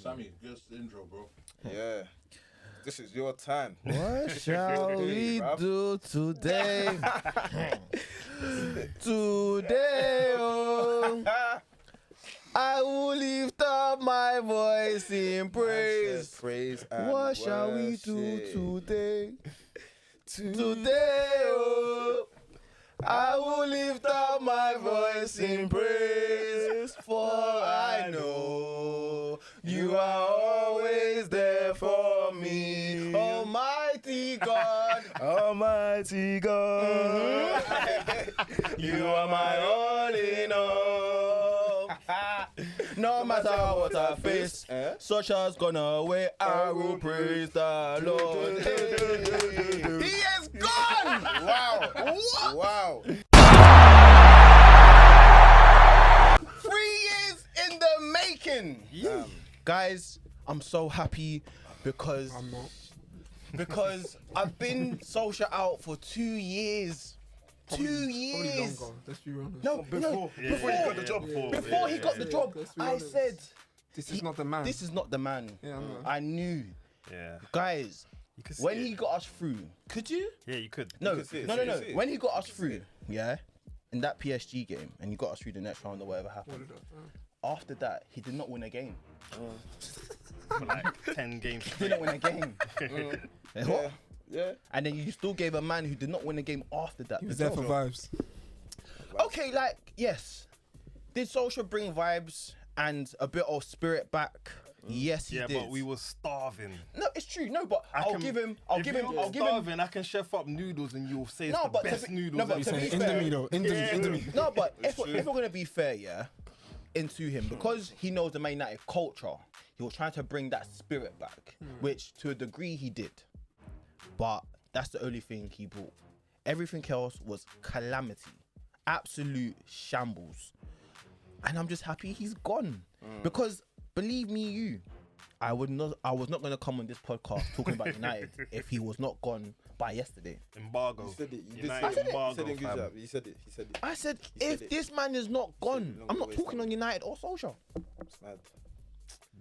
Sammy, just intro, bro. Yeah. This is your time. What shall we do today? Today, oh, I will lift up my voice in praise. Praise and What shall we do worship. today? Today, oh, I will lift up my voice in praise, for I know you are always there for me, Almighty God. Almighty God. You are my all in all. No matter what I face, such has gone away, I will praise the Lord. He is gone! Wow. What? Wow. 3 years in the making. Guys, I'm so happy because I'm not. because I've been social out for 2 years. 2 Probably years. longer. Let's be honest. No, Before no, he got the job. before he got the job, let's be I honest. said, This is not the man. this is not the man. Yeah, I know. I knew. Yeah. Guys, You could see when it. he got us through, could you? Yeah, you could. No, could see it, no, see no, it, no. see it. When he got us through, yeah, in that PSG game, and he got us through the next round or whatever What happened. did I- After that, he did not win a game. For like 10 games. Did not win a game. What? Yeah. And then you still gave a man who did not win a game after that. He was the there for job. vibes. Okay, like, yes. Did social bring vibes and a bit of spirit back? Yes, he Yeah, did. but we were starving. No, it's true. No, but I I'll can- give him. if I'll you give him. were I'll give him. starving, I can chef up noodles and you'll say it's No, the but to best be- noodles. no, but ever. to be Saying fair- Indomie though. Indomie. No, but if we're gonna be fair, yeah, into him because he knows the Man United culture, he was trying to bring that spirit back, which to a degree he did. But that's the only thing he brought. Everything else was calamity, absolute shambles, and I'm just happy he's gone because believe me, I was not gonna come on this podcast talking about United if he was not gone by yesterday. Embargo. You said it. You did United say it. embargo, You said it in fam. Gujarat. You said it. He said it. I said, said if it. this man is not gone, long I'm not way talking from on United or social. It's mad.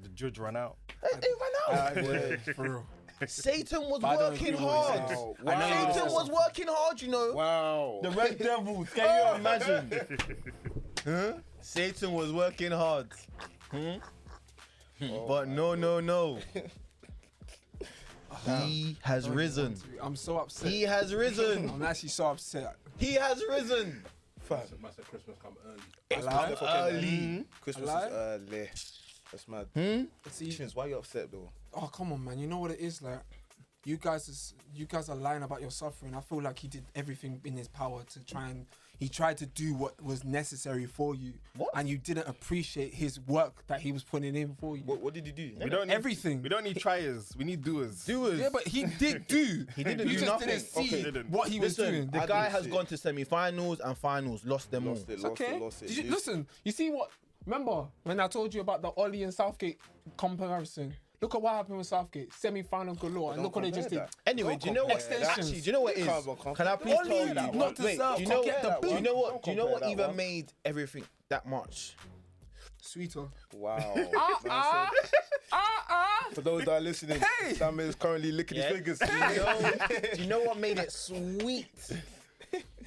The judge ran out. They ran out. For real. Satan was But I don't working agree with what hard. he Wow. I know you Satan were was working hard, you know. Wow. The Red Devils, can you imagine? Huh? Satan was working hard. But no. He has risen. I'm so upset. He has risen. I'm actually so upset. He has risen. Fam. Massive Christmas come early. It's Alive? Early. Christmas Alive? is early. That's mad. See, Tunes, why you upset though? oh come on, man. You know what it is like. You guys are lying about your suffering. I feel like he did everything in his power to try and he tried to do what was necessary for you. What? And you didn't appreciate his work that he was putting in for you. What did he do? We don't need, Everything. We don't need triers. We need doers. Doers. Yeah, but he did do. He didn't you do just nothing. didn't see Okay. Didn't. what he was Listen, doing. the I guy didn't has see gone it. to semi-finals and finals, lost them all. Lost it. Did you listen? You see what? Remember when I told you about the Ollie and Southgate comparison? Look at what happened with Southgate, semi-final galore, and look what they just did. Anyway, do you know what? Extensions. Actually, do you know what it is? Can I please Ollie tell did you? not Wait, deserve do you to know get the do you know what? Don't Do you know what compare that even one. made everything that much? Sweeter. Wow. Ah. For those that are listening, Hey! Sam is currently licking his fingers. Do you know what made it sweet?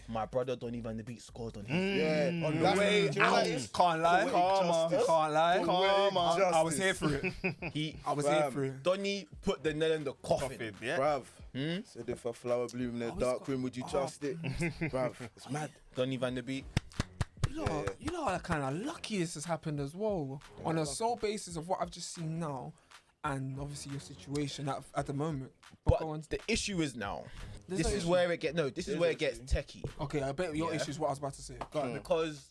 My brother Donny van de Beek scored on him. Yeah, on the That's- way do you know what out. it is? Can't lie. Justice. Can't lie. Calm, I was here for it. I was here Fam. for it. Donny put the nail in the coffin. Profit, yeah. Bruv. Said if a flower bloom in a dark room, would you trust it? Bruv, it's mad. Donny van de Beek. You know how kind of lucky this has happened as well. On a sole basis of what I've just seen now, and obviously your situation at the moment. But Go on. the issue is now. There's This no is issue. where it gets this is where it gets techie. Okay, I bet your Yeah. issue is what I was about to say. Go on. Because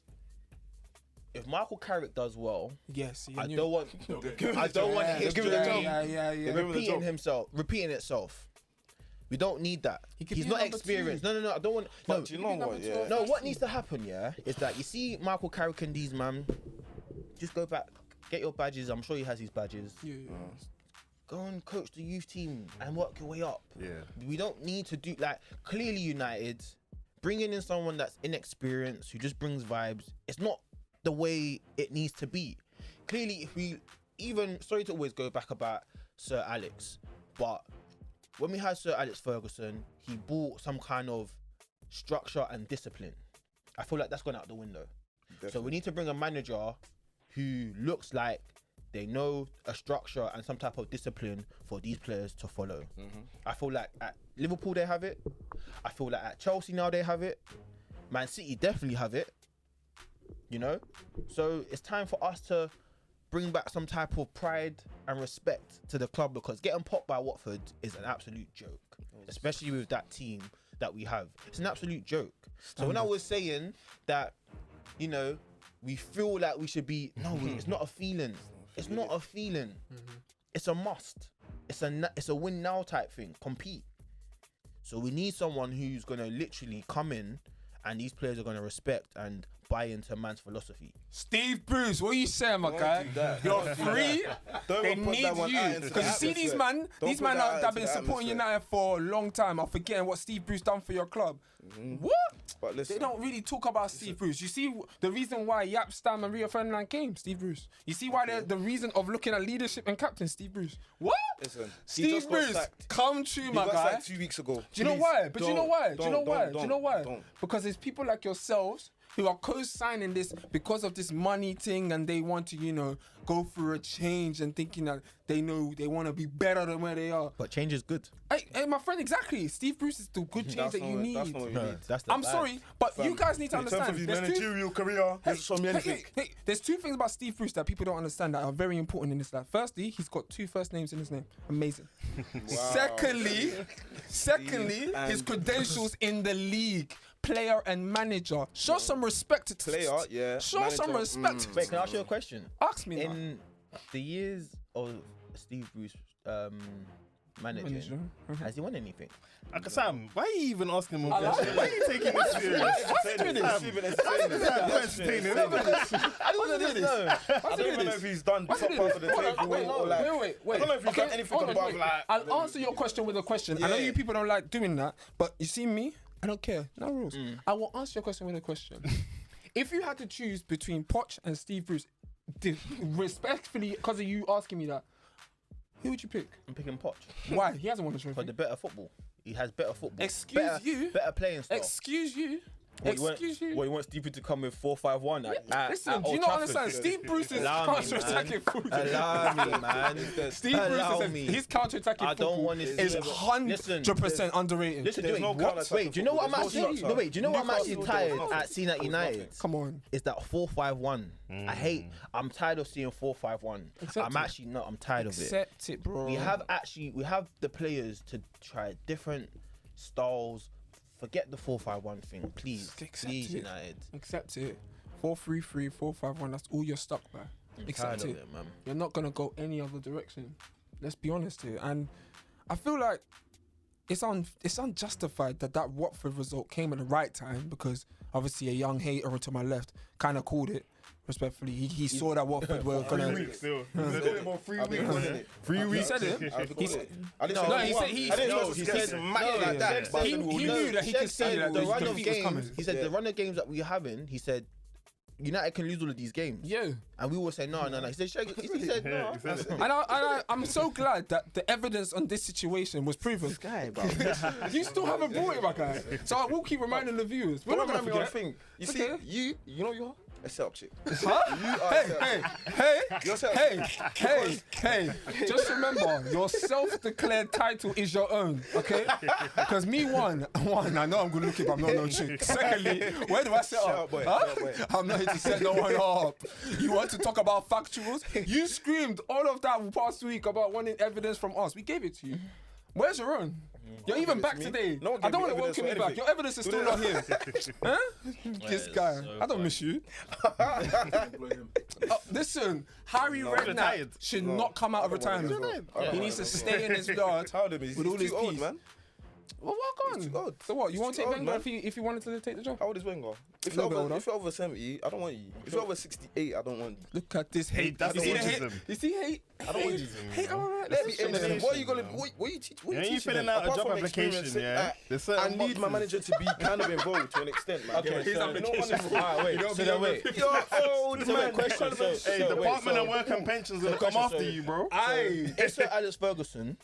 if Michael Carrick does well, Yes, I don't want history Yeah. repeating itself. We don't need that. He could He's be not number experienced. two. No, I don't want. No, But do you know what? Yeah. no. What needs to happen, yeah, is that you see Michael Carrick and these man, just go back, get your badges. I'm sure he has his badges. Yeah. Go and coach the youth team and work your way up. Yeah. We don't need to do like clearly United bringing in someone that's inexperienced who just brings vibes. It's not the way it needs to be. Clearly, if we even sorry to always go back about Sir Alex, but when we had Sir Alex Ferguson, he brought some kind of structure and discipline. I feel like that's gone out the window. Definitely. So we need to bring a manager who looks like they know a structure and some type of discipline for these players to follow. I feel like at Liverpool they have it. I feel like at Chelsea now they have it. Man City definitely have it. You know? So it's time for us to bring back some type of pride and respect to the club, because getting popped by Watford is an absolute joke, especially with that team that we have. It's an absolute joke. So when I was saying that, you know, we feel like we should be, no, it's not a feeling. It's not a feeling. It's a must. It's a win now type thing. Compete. So we need someone who's gonna literally come in, and these players are gonna respect and buy into man's philosophy. Steve Bruce, what are you saying, my guy? You're free. They even put need that one out you. into Because the you see these atmosphere. man, Don't these put man that that out have been into the supporting atmosphere. United for a long time are forgetting what Steve Bruce done for your club. What? But listen, They don't really talk about Steve Bruce. You see the reason why Yap, Stam and Rio Ferdinand came? Steve Bruce. You see why they're the reason of looking at leadership and captain? Steve Bruce. What? listen. He Steve just got Bruce, sacked. come true, He my got guy. sacked 2 weeks ago. Do you know Please, why? But do you know don't, why? Do you know don't, why? don't, Do you know why? don't. Because there's people like yourselves who are co-signing this because of this money thing, and they want to, you know, go through a change and thinking that they know they want to be better than where they are. But change is good. Hey, my friend, exactly. Steve Bruce is the good change That's that you not- need. that's not what you need. That's the I'm vibe. sorry, but you guys need to In terms of understand. his There's two- managerial career, he hasn't shown me anything. Hey, there's two things about Steve Bruce that people don't understand that are very important in this life. Firstly, he's got 2 first names in his name. Amazing. Secondly, his credentials in the league, player and manager. Show some respect to Player, yeah, Show some manager, respect. Wait, can I ask you a question? Ask me. now. In the years of Steve Bruce managing, Manager. has he won anything? Sam, why are you even asking him a I like question? Why are you taking this serious? What's he doing this? I don't want to do this. I don't even know if he's done top Wait, half of the hold on, table wait, or like. wait. I don't know if he's done anything hold on, above wait. like. I'll answer your question with a question. I know Yeah. you people don't like doing that, but you see me, I don't care. No rules. I will answer your question with a question. If you had to choose between Poch and Steve Bruce, respectfully, because of you asking me that, who would you pick? I'm picking Poch Why? He hasn't won a for trophy. the better football. He has better football. Excuse better, you? Better playing style. Excuse you. What, you Excuse you. What, you want Steve to come with 4-5-1 Listen, do you Old not Trafford? understand? Steve Bruce is Allow me, counter-attacking football. Allow me, man. Steve Allow Bruce me. is his counter-attacking I don't football want to is see- 100% underrated. Listen, There's wait, no what? counter-attacking Wait, do you know what I'm football. There's no actually? structure. No, wait, do you know what I'm actually Newcastle tired don't. at seeing at United? Come on. Is that 4-5-1. I'm tired of seeing 4-5-1. Accept I'm it. actually not. I'm tired of it. Accept it, bro. We have the players to try different styles. Forget the 4-5-1 thing, please. Accept Please, it. United. Accept it. 4-3-3, 4-5-1. That's all you're stuck by. I'm Accept tired of it. it, man. You're not gonna go any other direction. Let's be honest here. And I feel like it's unjustified that Watford result came at the right time, because obviously a young hater to my left kind of called it. Respectfully, he saw that Watford were gonna. 3 weeks still. I've been calling it. 3 He weeks. said it. I've been calling it. I didn't No, say no, we he won. said he- I didn't no, know he he said- said no, match yeah, like that. yeah. but I He said we knew won. that he Shaq could see said that the the run of defeat was coming. games. He said the run of games that we're having. He said United can lose all of these games. Yeah. And we will say no. He said Shaq, he said no. He said it. And I'm so glad that the evidence on this situation was proven. This guy, bro. You still haven't brought it, my guy. So I will keep reminding the viewers. We're Don't not gonna remember one forget. thing. You Okay. see, you know you are a setup chick. Huh? You are a Hey, setup hey, chick. hey, You're a setup hey, chick. hey. Just remember, your self-declared title is your own, okay? Because me, one, I know I'm gonna look it, but I'm not no chick. Secondly, where do I set Shut up? up, boy. Huh? Shut up, boy. I'm not here to set no one up. You want to talk about factuals? You screamed all of that past week about wanting evidence from us. We gave it to you. Where's your own? You're even gave it back to me. today. No one I gave don't me want to evidence welcome for you back. anything. Your evidence is still not here. Huh? This guy. so I don't miss you. Employ him. Listen, Harry Redknapp retired. should not come out of retirement. Yeah. He needs to stay in his yard. How old is he? With all He's his too old, peace. man. Well, walk He's on. too old. So what? You He's won't too take old, Wenger man. if you wanted to take the job? How old is Wenger? If Little bit you're, older. if you're over 70, I don't want you. If you're over 68, I don't want you. Look at this hate. that's You see the hate? ageism. You see hate? I don't want you. Hate. All right. Let Let's me just- innocent. What are you gonna? What you teach? What Yeah, you you teaching filling them? out a Apart job from application, experience, yeah? There's certain I need my boxes. manager to be kind of involved to an extent, man. Okay, His so- application. Alright, wait. So then wait. You're old, So man. wait, question. So, Hey, so wait, Department so- of Work and Pensions gonna come question, after so- you, bro. Aye. If Sir Alex Ferguson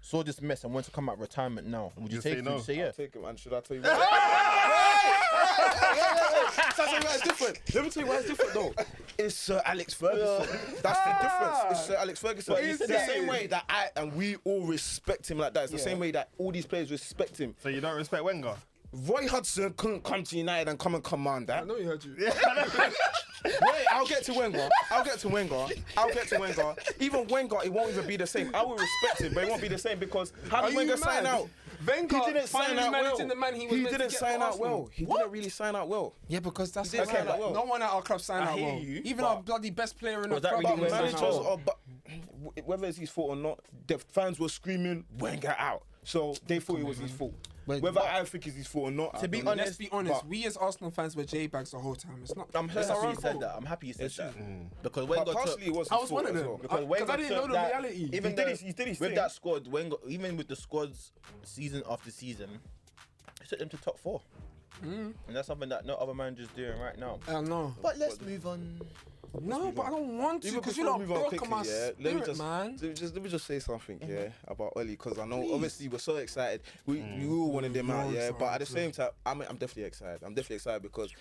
saw this mess and wanted to come out of retirement now, would you You take say it? no. Would you say yeah? Take it, man. Should I tell you why? Let me tell you why it's different. Let me tell you why it's different, though. It's Sir Alex Ferguson. That's the difference. It's Sir Alex Ferguson. Is It's the it? same way that I and we all respect him like that. It's the same way that all these players respect him. So you don't respect Wenger? Roy Hudson couldn't come to United and come and command that. I know he heard you. Wait, I'll get to Wenger. Even Wenger, it won't even be the same. I will respect him, but it won't be the same because how Are did you Wenger sign mad? out? Wenger He didn't sign finally out well. managing the man he was meant to didn't get sign for out Arsenal. well. He didn't really sign out well. Yeah, because that's didn't sign out well. no one at our club signed I out hear well. you, Even but- our bloody best player in the Was that club. really But Wenger's didn't sign managers out well. are, but whether it's his fault or not, the fans were screaming Wenger out. So they thought it was his fault. But- Whether I think it's his fault or not, To be I don't know. honest, Let's be honest. but- We as Arsenal fans were J-bags the whole time. It's not. I'm it's our happy own you said fault. that. I'm happy you said that. Because But Wenger partially took. it was I his was fault one of as them. well. Because Because Wenger I didn't know took the that- reality. Even He did though- his- he did his with thing. that squad, Wenger, even with the squads, season after season, he took them to top 4. And that's something that no other manager's doing right now. I know. But let's move on. No, but I don't want to Even because you before lot we move on broke quickly, my yeah, spirit, man. let me just say something, yeah, about Oli, because I know obviously we're so excited. We all wanted them out, yeah, but at the same time, I'm definitely excited. I'm definitely excited because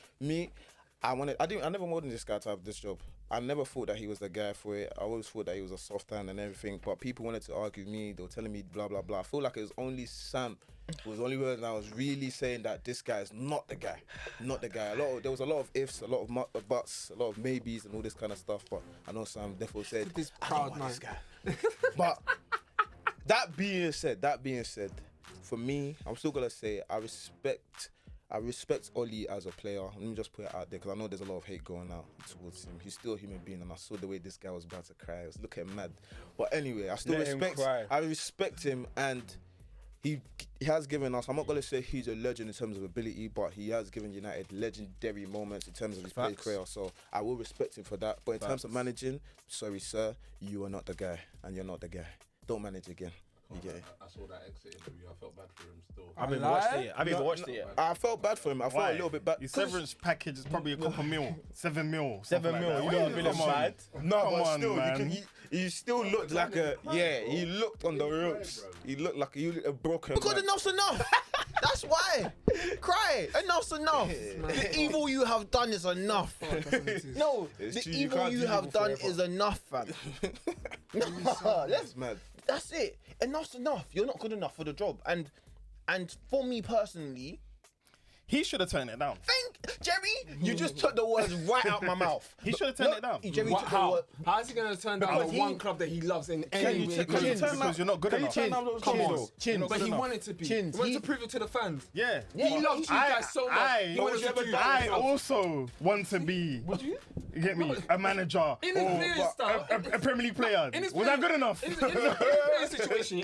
I never wanted this guy to have this job. I never thought that he was the guy for it. I always thought that he was a soft hand and everything. But people wanted to argue with me. They were telling me blah blah blah. I feel like it was only Sam was the only person that was really saying that this guy is not the guy, not the guy. There was a lot of ifs, a lot of buts, a lot of maybes and all this kind of stuff. But I know Sam definitely said This I proud don't want man. this guy. But that being said, for me, I'm still gonna say I respect Oli as a player. Let me just put it out there because I know there's a lot of hate going out towards him. He's still a human being, and I saw the way this guy was about to cry. I was looking mad. But anyway, I still Let him respect. cry. I respect him, and he has given us. I'm not gonna say he's a legend in terms of ability, but he has given United legendary moments in terms of his play Facts. career. So I will respect him for that. But in terms of managing, sorry, sir, you are not the guy, and you're not the guy. Don't manage again. You get it? I saw that exit interview. I felt bad for him still. I haven't lie? watched it yet. I haven't even watched it yet. I felt bad for him. I felt Why? a little bit bad. His severance package is probably a couple mil, 7 mil. 7 something mil, like that. you Why know, you- a bit come on. mad. No, Come but on, still, man. he still looked like he looked on the ropes. He looked like a broken Because man. enough's enough. That's why. Cry. Enough's enough. The evil you have done is enough. No, It's the true, you evil can't you do have evil done forever. is enough, fam. No, That's mad. that's it. Enough's enough. You're not good enough for the job. And for me personally, He should have turned it down. Jerry, you just took the words right out my mouth. He should have turned it down. Jerry What, took the how? word. How is he going to turn down Because the he- one club that he loves in any you way? take- Because can you he- turn Because you're not good enough. Turn down those Come chins, on. though. Chins. But he enough. wanted to be. Chins. He wanted He- to prove it to the fans. Yeah. He loved you guys so much. He wanted to do I it. also want to be. Would you? You get me? A manager In his or playing style. a Premier League player. In his Was that playing- good enough? In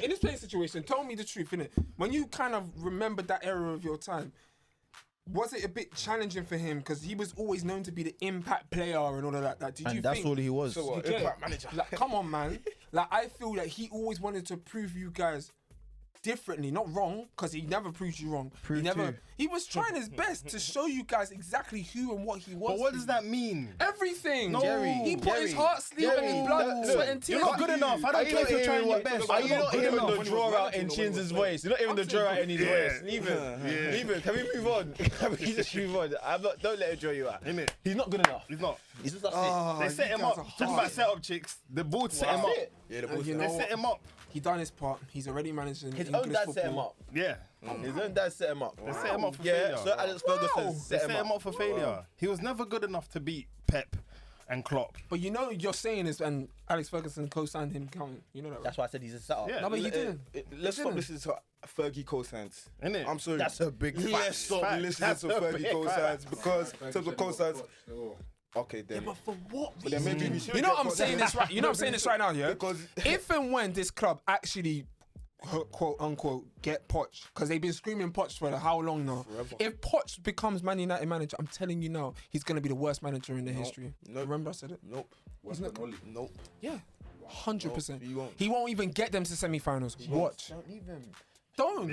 his playing situation, tell me the truth, innit? When you kind of remember that era of your time, was it a bit challenging for him? Because he was always known to be the impact player and all of that. Did you And that's think? all he was. So what? You get it? Impact manager. Like, come on, man. Like, I feel that he always wanted to prove you guys differently, not wrong, because he never proved you wrong. He was trying his best to show you guys exactly who and what he was. But what to does you. that mean? Everything. No. Jerry, He put his Jerry, heart, sleep, and his Jerry, blood, look, sweat, and tears. You're not good into enough. you. I don't care if you're trying your best. Are you You're not good hearing enough. the draw out in Chins' voice? You're not hearing the draw out in his voice. Leave it. Leave it. Can we move on? Can we just move on? Don't let it draw you out. Innit? He's not good enough. He's not. He's just that's They set you him guys up. are Talking hard. about set up chicks. The board set him up. it. Yeah, the And boys. you They know set what? him up. He done his part. He's already managing His English own dad football. set him up. Yeah. His own dad set him up. They set him up for Yeah, failure. so Alex Ferguson They set set him up for failure. He was never good enough to beat Pep and Klopp. But you know you're saying this, and Alex Ferguson co-signed him. Counting. You know that, right? That's why I said he's a setup. Yeah. No, but he didn't. Let's He stop didn't. listening to Fergie co-signs. Innit? I'm sorry. That's a big fact. Let's stop Fact. listening That's to a Fergie big co-signs because in terms of co-signs. Okay, then. But for what But then maybe we should You know get I'm saying this right. You know I'm saying this right now, yeah. Because If and when this club actually quote unquote get Poch because they've been screaming Poch for how long now? Forever. If Poch becomes Man United manager, I'm telling you now, he's gonna be the worst manager in the history. Nope. Remember I said it? Nope. Worse not- than Oli. Nope. Yeah, 100%. He won't. He won't even get them to semi-finals. Watch. Don't leave him. Don't.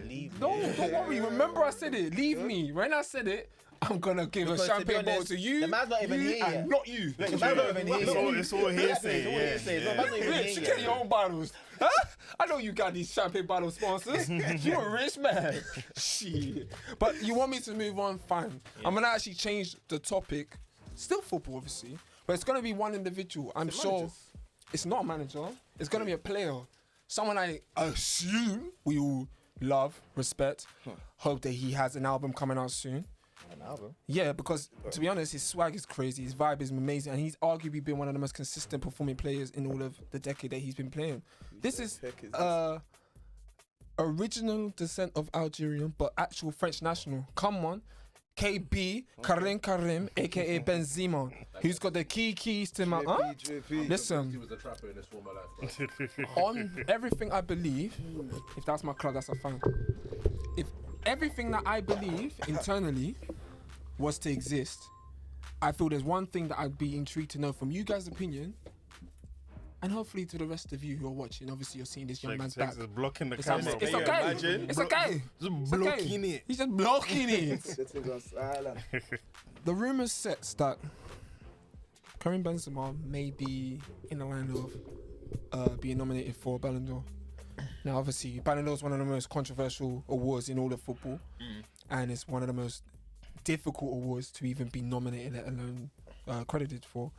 Leave Don't him. worry. Remember I said it. Leave me. When I said it, I'm gonna give Because a to be champagne bottle honest, to you. the man's not even you, here and yet. not you. The man's not even here. It's all hearsay. Rich, you get your own bottles. Huh? I know you got these champagne bottle sponsors. You a rich man. Shit. But you want me to move on? Fine. I'm gonna actually change the topic. Still football, obviously, but it's gonna be one individual. I'm sure managers? it's not a manager. It's gonna be a player. Someone I assume we all love, respect. Hope that he has an album coming out soon. An album. Yeah, because to be honest, his swag is crazy, his vibe is amazing, and he's arguably been one of the most consistent performing players in all of the decade that he's been playing. This is heck is this? original descent of Algerian, but actual French national. Come on. KB, Karim, aka Benzema, who's got the keys to my. Huh? Drippy. He Listen, was a trapper in his former life, bro. on everything I believe, if that's my club, that's a fan. If everything that I believe internally was to exist, I feel there's one thing that I'd be intrigued to know from you guys' opinion, and hopefully to the rest of you who are watching. Obviously, you're seeing this young man's back. Is blocking the It's, camera. it's Can you okay. imagine? It's okay. Just It's blocking okay. it. He's just blocking it. Sitting on silent. The rumours sets that Karim Benzema may be in the line of being nominated for Ballon d'Or. Now, obviously, Ballon d'Or is one of the most controversial awards in all of football, and it's one of the most difficult awards to even be nominated, let alone credited for.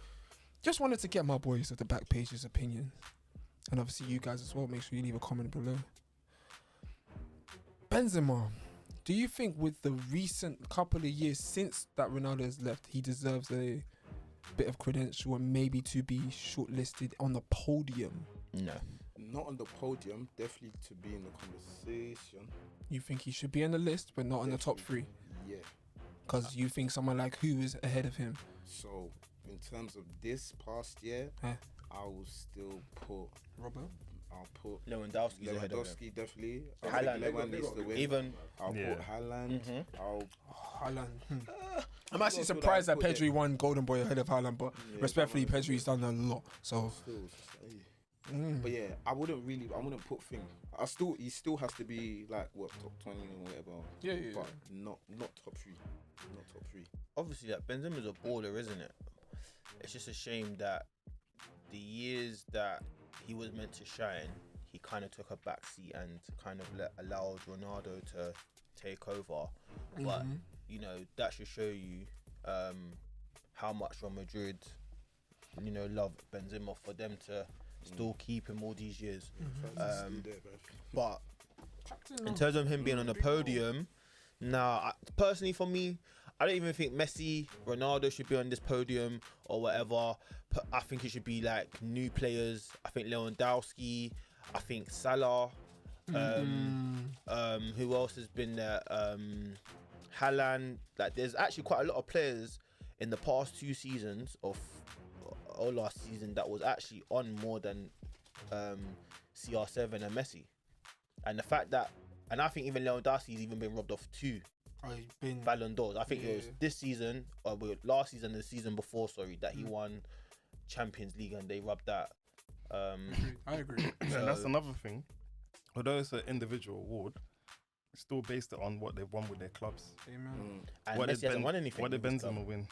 Just wanted to get my boys of the Backpage's opinion, and obviously you guys as well. Make sure you leave a comment below. Benzema, do you think with the recent couple of years since that Ronaldo has left, he deserves a bit of credential and maybe to be shortlisted on the podium? No. Not on the podium, definitely to be in the conversation. You think he should be on the list, but not in the top three? Yeah. Because you think someone like who is ahead of him? So, in terms of this past year, Huh? I will still put. Robert? I'll put Lewandowski's ahead of him. Lewandowski definitely. I Haaland. think Lewandowski needs to win. Even I'll Yeah. put Haaland. I'll. Haaland. I'm actually That's what surprised I that put Pedri won Golden Boy ahead of Haaland, but Yeah, respectfully, Haaland is Pedri's done a lot. So, But yeah, I wouldn't put thing. He still has to be like what, top 20 or whatever. Yeah. But not top 3. Not top 3. obviously, like Benzema's a baller, isn't it? It's just a shame that the years that he was meant to shine, he kind of took a backseat and kind of allowed Ronaldo to take over. But you know, that should show you how much Real Madrid, you know, love Benzema for them to still keep him all these years. But in terms of him being on the podium, personally for me, I don't even think Messi, Ronaldo should be on this podium or whatever. I think it should be like new players. I think Lewandowski. I think Salah. Who else has been there? Haaland. Like, there's actually quite a lot of players in the past 2 seasons or last season that was actually on more than CR7 and Messi. And the fact that, and I think even Lewandowski's even been robbed off 2 Ballon d'Ors. I think it was this season, or last season, the season before, sorry, that he won Champions League and they rubbed that. I agree. And that's another thing. Although it's an individual award, it's still based on what they've won with their clubs. Amen. And Messi hasn't won anything. What did with his club. Benzema win?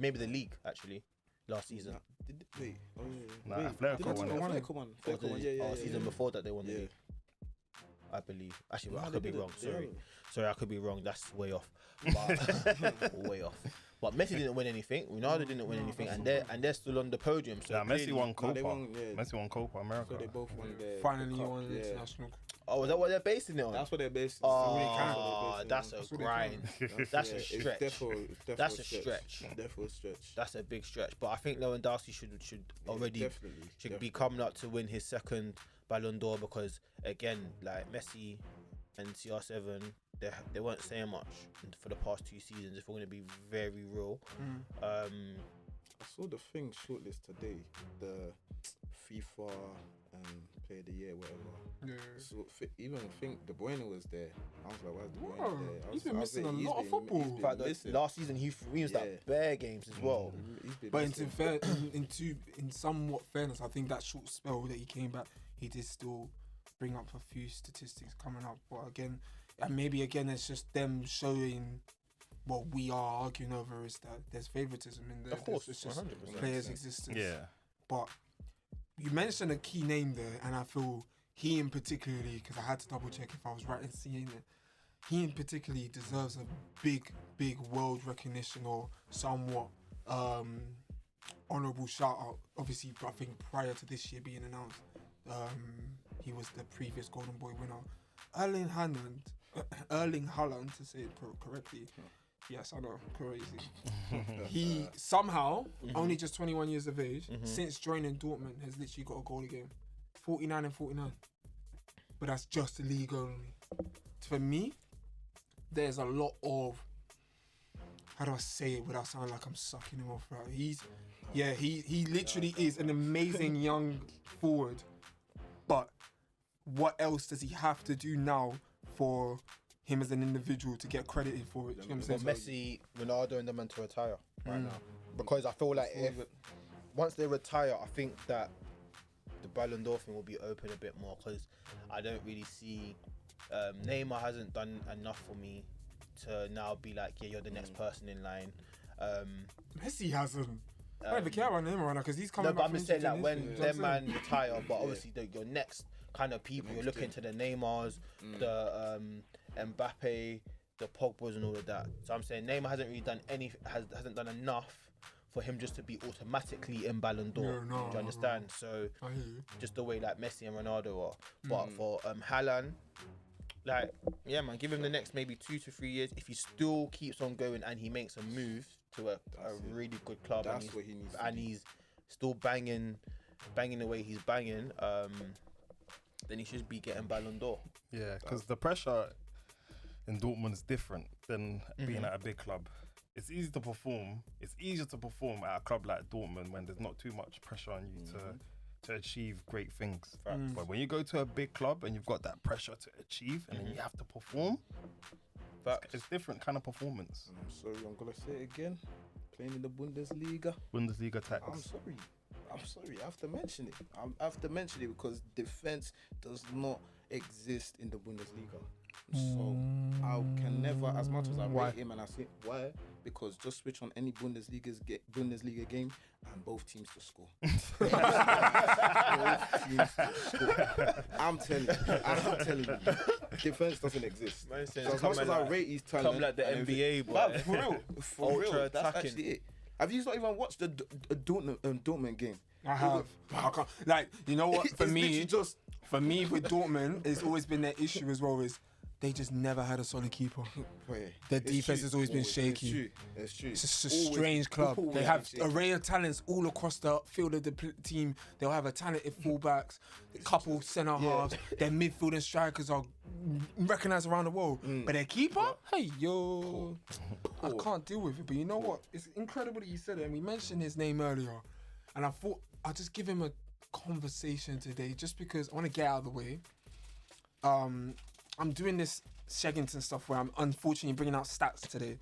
Maybe the league, actually, last season. Wait. Nah, Atletico won it. Atletico won. Or Atletico won. Yeah. season before that they won the Yeah. league. I believe. Actually, Nah, I they could be did it. wrong. They Sorry. haven't. Sorry, I could be wrong. That's way off. But, way off. But Messi didn't win anything. Ronaldo didn't win anything, and they're still on the podium. So Yeah, Messi clearly- won No, Copa. they won, yeah. Messi won Copa America. So they both won their Finally cup, won an yeah. international. Oh, is that what they're basing it on? That's what they're based. Oh, that's a what they grind. That's a stretch. That's a stretch. Definitely a stretch. That's a big stretch. But I think Lewandowski should already Definitely. should be coming up to win his second Ballon d'Or, because again, like Messi and CR7, they weren't saying much for the past 2 seasons. If we're going to be very real, I saw the thing shortlist today. The FIFA Player of the year, whatever. Yeah. So even think De Bruyne was there. I was like, why's De Bruyne Whoa, there? he's been missing a lot of been- football. he's In been fact, missing. last season he was Yeah. that bare games as well. He's been But missing. in somewhat fairness, I think that short spell that he came back, he did still bring up a few statistics coming up. But again, and maybe again, it's just them showing what we are arguing over is that there's favoritism in there. Of course, it's just 100%. players' existence. Yeah. But you mentioned a key name there, and I feel he in particularly, because I had to double check if I was right in seeing it, he in particularly deserves a big world recognition or somewhat honourable shout out. Obviously, I think prior to this year being announced, he was the previous Golden Boy winner. Erling Haaland, to say it correctly. Yes, I know, crazy. He somehow, only just 21 years of age, since joining Dortmund, has literally got a goal a game. 49 and 49. But that's just the league only. For me, there's a lot of, how do I say it without sounding like I'm sucking him off, right? He literally is an amazing young forward. But what else does he have to do now for him as an individual to get credited for it? Do you know what I'm For saying? Messi, Ronaldo, and them meant to retire right now, because I feel like once they retire, I think that the Ballon d'Or thing will be open a bit more, because I don't really see Neymar hasn't done enough for me to now be like, yeah, you're the next person in line. Messi hasn't. I don't even care about Neymar right now because he's coming No, but back. I'm just saying from that injury, when do you know them what I'm man retire, but obviously your next kind of people, you're looking to the Neymars, the Mbappe, the Pogbas, and all of that. So I'm saying Neymar hasn't really done hasn't done enough for him just to be automatically in Ballon d'Or. No, Do you understand? So I hear you. just the way like Messi and Ronaldo are. But for Haaland, like, yeah, man, give him the next maybe 2 to 3 years. If he still keeps on going and he makes a move to a really good club, That's and what he needs to and do. he's still banging the way he's banging, then he should be getting Ballon d'Or. Yeah, because the pressure in Dortmund is different than being at a big club. It's easy to perform. It's easier to perform at a club like Dortmund when there's not too much pressure on you to achieve great things. But when you go to a big club and you've got that pressure to achieve and then you have to perform, it's different kind of performance. I'm sorry, I'm gonna say it again. Playing in the Bundesliga. Bundesliga tax. I'm sorry. I have to mention it. I have to mention it because defense does not exist in the Bundesliga. So I can never, as much as I rate him, and I say why, because just switch on any Bundesliga game and both teams to score. Both teams to score. I'm telling you, defense doesn't exist. So as much as I rate his talent, come like the and NBA, boy. But for real, Ultra that's attacking. actually it. Have you not even watched the Dortmund game? I have. I can't, like, you know what? For It's me, literally just for me with Dortmund, it's always been their issue as well. Is they just never had a solid keeper. Their defense has always been shaky. It's true. It's just a strange club. They have array of talents all across the field of the team. They'll have a talented fullbacks, a couple centre halves. Their midfield and strikers are recognised around the world. But their keeper, hey yo, I can't deal with it. But you know what? It's incredible that you said it. And we mentioned his name earlier, and I thought I'd just give him a conversation today, just because I want to get out of the way. I'm doing this Sheggington stuff where I'm unfortunately bringing out stats today,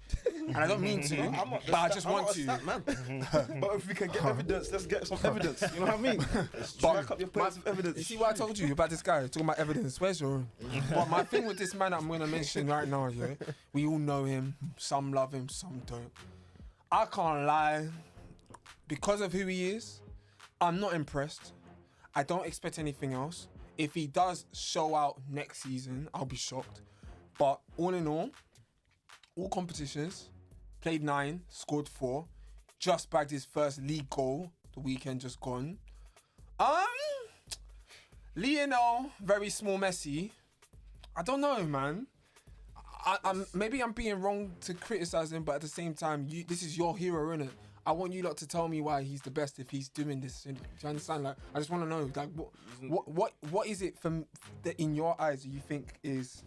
and I don't mean to, but I just want to. Man. But if we can get evidence, let's get some evidence. You know what I mean? Back up your points with evidence. You see what I told you about this guy talking about evidence? Where's your own? But my thing with this man I'm going to mention right now, yeah, we all know him. Some love him, some don't. I can't lie. Because of who he is, I'm not impressed. I don't expect anything else. If he does show out next season, I'll be shocked. But all in all competitions, played 9, scored 4, just bagged his first league goal the weekend just gone. Lionel, very small Messi. I don't know, man. Maybe I'm being wrong to criticize him, but at the same time, this is your hero, innit? I want you lot to tell me why he's the best if he's doing this. Do you understand? Like, I just want to know, like, what is it from that in your eyes that you think is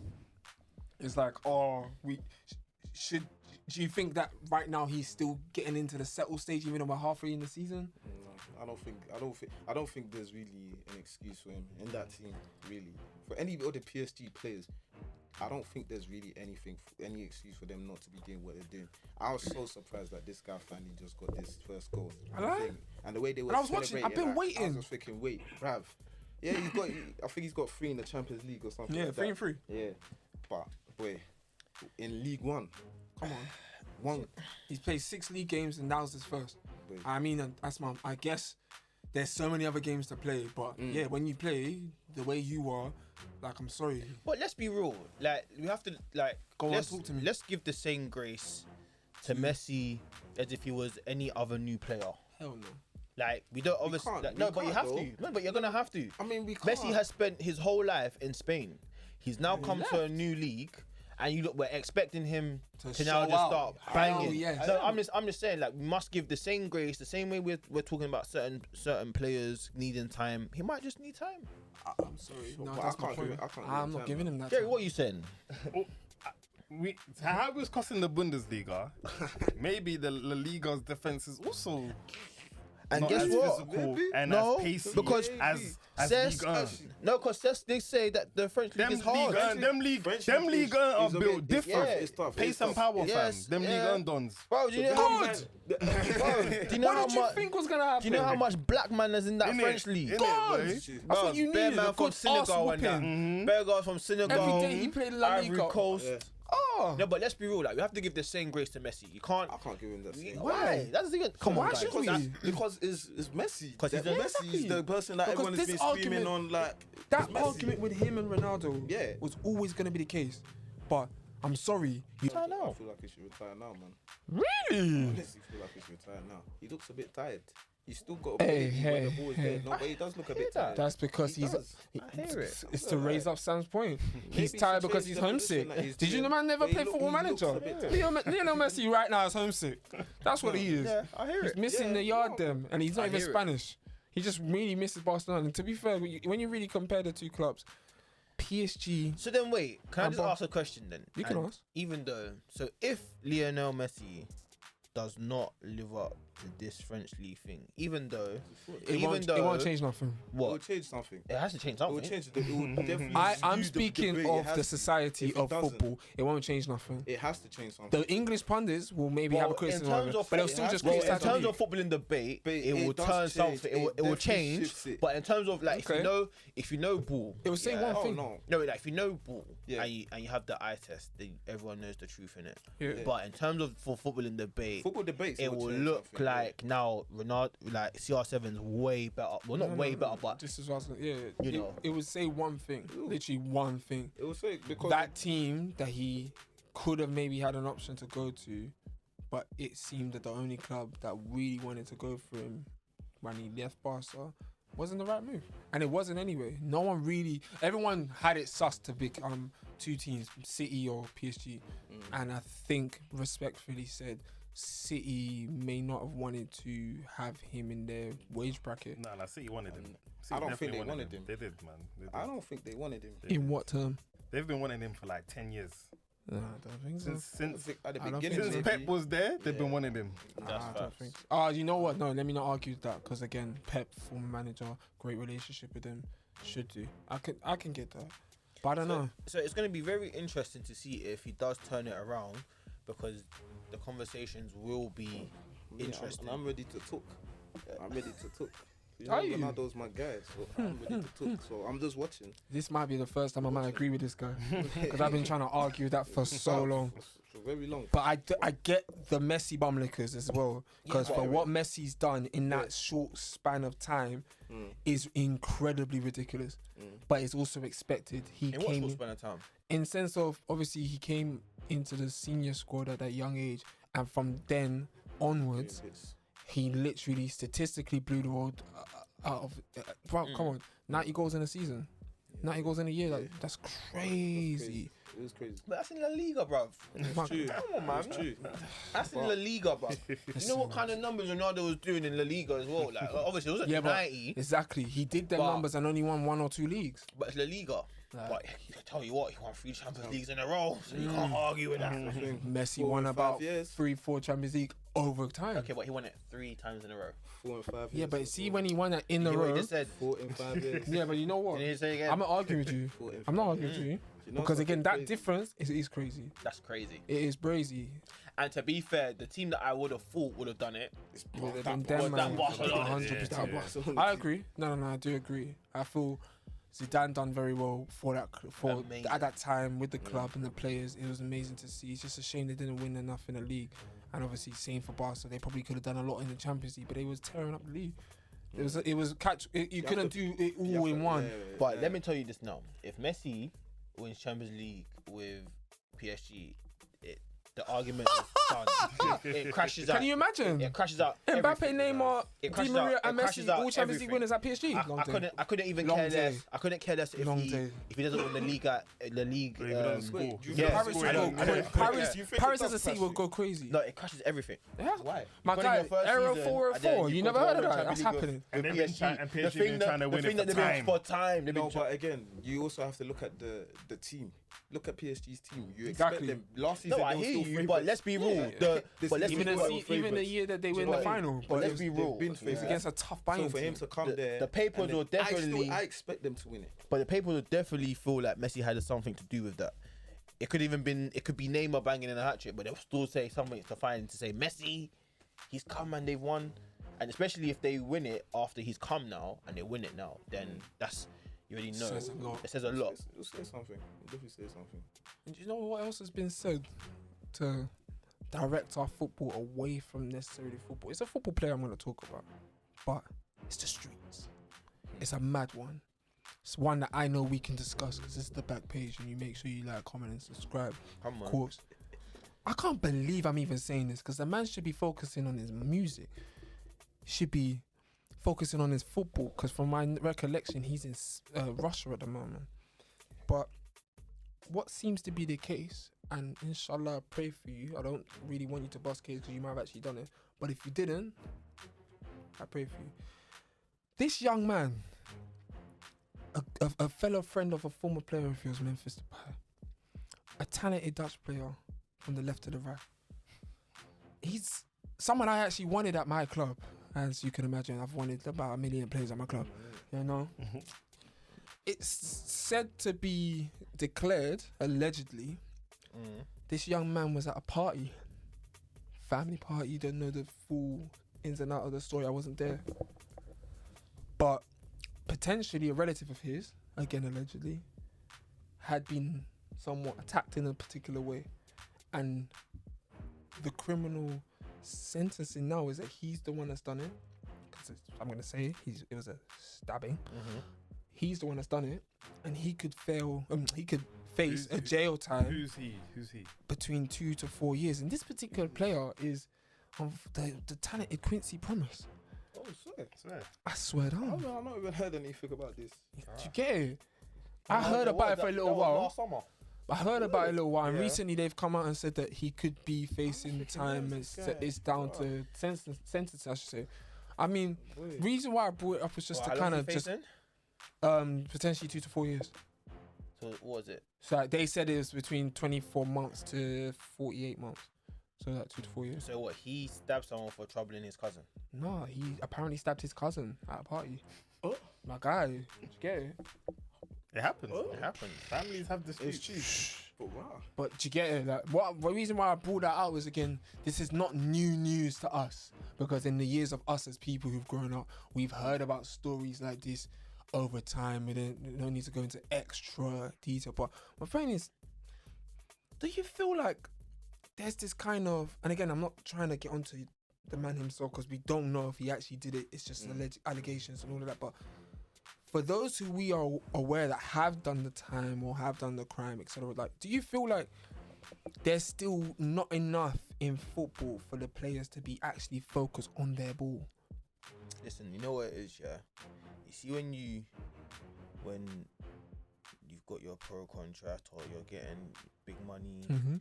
like, oh, we should do you think that right now he's still getting into the settle stage, even though we're halfway in the season? No, I don't think there's really an excuse for him in that team. Really, for any other PSG players, I don't think there's really any excuse for them not to be doing what they're doing. I was so surprised that this guy finally just got this first goal. And the way they were And I was watching. I've been waiting. I was just thinking, wait, bruv. Yeah, I think he's got 3 in the Champions League or something. Yeah, like 3 that. and 3. Yeah, but boy, in League One, Come on. one. He's played 6 league games and that was his first. Wait. I mean, I guess there's so many other games to play, but yeah, when you play the way you are, like, I'm sorry. But let's be real. Like, we have to, like, Go on, talk to me. Let's give the same grace to Messi as if he was any other new player. Hell no. Like, we don't obviously. can't- Like, we no, but you can't, have to. No, but you're gonna have to. I mean, we can't. Messi has spent his whole life in Spain. He's now come to a new league, and we're expecting him to now show just out. start Hell banging. yes. No, I'm just saying, like, we must give the same grace, the same way we're talking about certain players needing time. He might just need time. I'm sorry. No, But that's I my can't give point. it- I can't give I'm him not time, giving man. him that. Jerry, time. what are you saying? How it was costing the Bundesliga, maybe the La Liga's defense is also And not guess as what? physical Maybe. and No, as pacey because as Cesc- Ligue 1. No, because they say that the French league Them is hard. Ligue 1 French are is a built bit- different. yeah, it's tough. Pace It's and tough. power, Yes, fam. Them yeah. Ligue 1 dons. Bro, do you know how Good. much? Bro, do you know What how did you much? think was gonna happen? Do you know how much black man is in that Innit? French league? Innit, God, boy? that's Bro, what you bare need. man A from good Senegal arse and that. whooping. Bare guys from Senegal. Every day he played La Ivory Liga. Coast. Yeah. Oh, No, but let's be real. Like, we have to give the same grace to Messi. You can't. I can't give him that. same. Why? That's the thing. Come Why on, guys. should Because, we? because it's Messi. 'Cause he's That a- Messi is Exactly. the person that Because everyone has this been screaming argument- on. Like that it's Messi. argument with him and Ronaldo Yeah. was always gonna be the case. But I'm sorry. I know. I feel like he should retire now, man. Really? Honestly, feel like he should retire now. He looks a bit tired. He's still got a Hey, ability when the hey, ball is hey. there. No, but he does look a bit that. tired. That's because He he's. does. I hear it. It's to raise up Sam's point. He's Maybe tired to because change he's the homesick. position that he's Did you know doing. man never But he played look- football he looks manager? a bit tired. Lionel Messi right now is homesick. That's what he is. Yeah, I hear He's it. missing Yeah, the yard no. them, and he's not I even hear it. Spanish. He just really misses Barcelona. And to be fair, when you really compare the two clubs, PSG. So then, wait. Can I just But- ask a question then? You can And ask. Even though, so if Lionel Messi does not live up to this French league thing, even though, It won't change nothing. It will what? change something. It has to change It will something. change. It will definitely. I'm skew the speaking debate. It of has the to. society If it of doesn't, football. It won't change nothing. It has to change something. The English pundits will maybe have a Well, in criticism terms of it, of but they'll football, still it just has to- In criticize terms it. of football in debate, But it it will does turn change. something. It will definitely change. shifts it. But in terms of like, Okay. if you know ball, It will say yeah. one Oh thing. no. No, like if you know ball Yeah. and you have the eye test, then everyone knows the truth in it. Yeah. But in terms of for football in debate, Football debates. it will change look something, like now Ronaldo, like CR7's way better. Well, not way better, but This is what I was gonna, yeah. You it, know. it would say one thing, literally one thing. It will say because That team that he could have maybe had an option to go to, but it seemed that the only club that really wanted to go for him when he left Barca wasn't the right move. And it wasn't anyway. No one really, everyone had it sussed to become two teams, City or PSG. And I think, respectfully said, City may not have wanted to have him in their wage bracket. Nah, City wanted him. City I don't think definitely they wanted him. They did, man. They did. I don't think they wanted him. In what term? They've been wanting him for like 10 years. No, I don't think so. Since At the I don't beginning, think so. Since Pep was there, they've been wanting him. I don't think so. You know what? No, let me not argue that because again, Pep, former manager, great relationship with him, should do. I can get that, but I don't know. So it's going to be very interesting to see if he does turn it around, because the conversations will be interesting. I'm ready to talk. I'm ready to talk. You Are know, you? Ronaldo's my guy, so I'm ready to talk. So I'm just watching. This might be the first time I might agree with this guy because I've been trying to argue that for so long. For very long. But I get the Messi bum lickers as well because Yeah, for right, what Messi's done in that short span of time is incredibly ridiculous. But it's also expected. He In what came short span of time? in sense of obviously he came into the senior squad at that young age, and from then onwards, he literally statistically blew the world out of. Bro, come on, 90 goals in a season, 90 goals in a year. Like that's crazy. It was crazy. But that's in La Liga, bruv. It's true. Come on, man. It's true. That's in La Liga, bruv. You know what kind of numbers Ronaldo was doing in La Liga as well? Like, obviously, it wasn't Yeah, but 90, exactly. He did them But- numbers and only won 1 or 2 leagues. but it's La Liga. But I tell you what, he won 3 Champions Leagues in a row, so you can't argue with that. Messi won about 3-4 Champions League over time. Okay, but he won it 3 times in a row. 4 and 5 years. Yeah, but see when he won it in a You hear what row. he just said? 4 and 5 years. Yeah, but you know what? Can you say it again? I'm not arguing with you. 4 and I'm not 5 arguing with you. You know Because again, something that crazy? difference is crazy. That's crazy. It is crazy. And to be fair, the team that I would have thought would have done it. Would have been that them, man. Barcelona. 100%. I agree. No, I do agree. I feel Zidane done very well for that. Amazing. At that time with the club and the players, it was amazing to see. It's just a shame they didn't win enough in the league. And obviously, same for Barca. They probably could have done a lot in the Champions League, but they was tearing up the league. It was catch. You couldn't do it all in one. But let me tell you this now: if Messi wins Champions League with PSG, the argument is done. It crashes out. Can you imagine? It crashes out. Mbappe, everything. Neymar, It Di crashes Maria, out- and it crashes Messi, out all Champions League everything. winners at PSG. I couldn't even Long care day. less. I couldn't care less if Long he day. if he doesn't win the league at the league. But if he doesn't score. Yeah, Paris, I don't- I don't- Paris, You think Paris it as a does city crash will you? go crazy. No, it crashes everything. Yeah. Why? My You got in guy, your first era season, 4 or and then 4. You got never to heard of the that? Champions That's League happening. And they've been trying- and The PSG thing been that trying to win the thing it that for they've been time. for time. They've No, been but again, you also have to look at the team. Look at PSG's team. You Exactly. expect them. Last season, No, I they were hear still you, but favourites. let's be real. Yeah. But let's Even be the real. even the year that they win the final, But let's They've- be they've real. been it was favourites. against a tough So Bayern for him team. to come there, the papers and then will definitely- I expect them to win it. But the people would definitely feel like Messi had something to do with that. It could be Neymar banging in a hat trick, but they'll still say something to find to say Messi, he's come and they've won. And especially if they win it after he's come now and they win it now, then that's you already know. Says a lot. It says a lot. It'll say something. It'll definitely say something. And do you know what else has been said to direct our football away from necessarily football? It's a football player I'm going to talk about, but it's the streets. It's a mad one. It's one that I know we can discuss because this is the back page, and you make sure you like, comment, and subscribe. Come on. Of course. I can't believe I'm even saying this because the man should be focusing on his music. Should be focusing on his football because from my recollection, he's in Russia at the moment. But what seems to be the case, and inshallah, I pray for you. I don't really want you to bust case because you might have actually done it. But if you didn't, I pray for you. This young man, a fellow friend of a former player of yours, Memphis Depay, a talented Dutch player from the left to the right. He's someone I actually wanted at my club. As you can imagine, I've wanted about 1 million players at my club. You know? It's said to be declared, allegedly, this young man was at a party. Family party, don't know the full ins and out of the story, I wasn't there. But potentially a relative of his, again allegedly, had been somewhat attacked in a particular way. And the criminal sentencing now is that he's the one that's done it. Because I'm going to say it was a stabbing. He's the one that's done it. And he could face a jail time Who's he? between 2 to 4 years. And this particular player is the talented Quincy Promise. Oh, swear. I swear down. I've not even heard anything about this. Do you get it? I heard about it for a little while. Last summer. I heard about it a little while, and Yeah. recently they've come out and said that he could be facing the time. It's down to sentence, I should say. I mean, reason why I brought it up was just to kind of just potentially 2 to 4 years. So what was it? So like, they said it was between 24 months to 48 months. So like 2 to 4 years. So what? He stabbed someone for troubling his cousin. No, he apparently stabbed his cousin at a party. Oh. My guy, did you get it? It happens. It happened. Families have disputes. cheap. But wow. But do you get it? Like, the reason why I brought that out was, again, this is not new news to us, because in the years of us as people who've grown up, we've heard about stories like this over time. We don't need to go into extra detail. But my point is, do you feel like there's this kind of, and again, I'm not trying to get onto the man himself because we don't know if he actually did it. It's just alleged allegations and all of that. But for those who we are aware that have done the time or have done the crime, etc., like, do you feel like there's still not enough in football for the players to be actually focused on their ball? Listen, you know what it is, yeah? You see when you've got your pro contract or you're getting big money, Mm-hmm.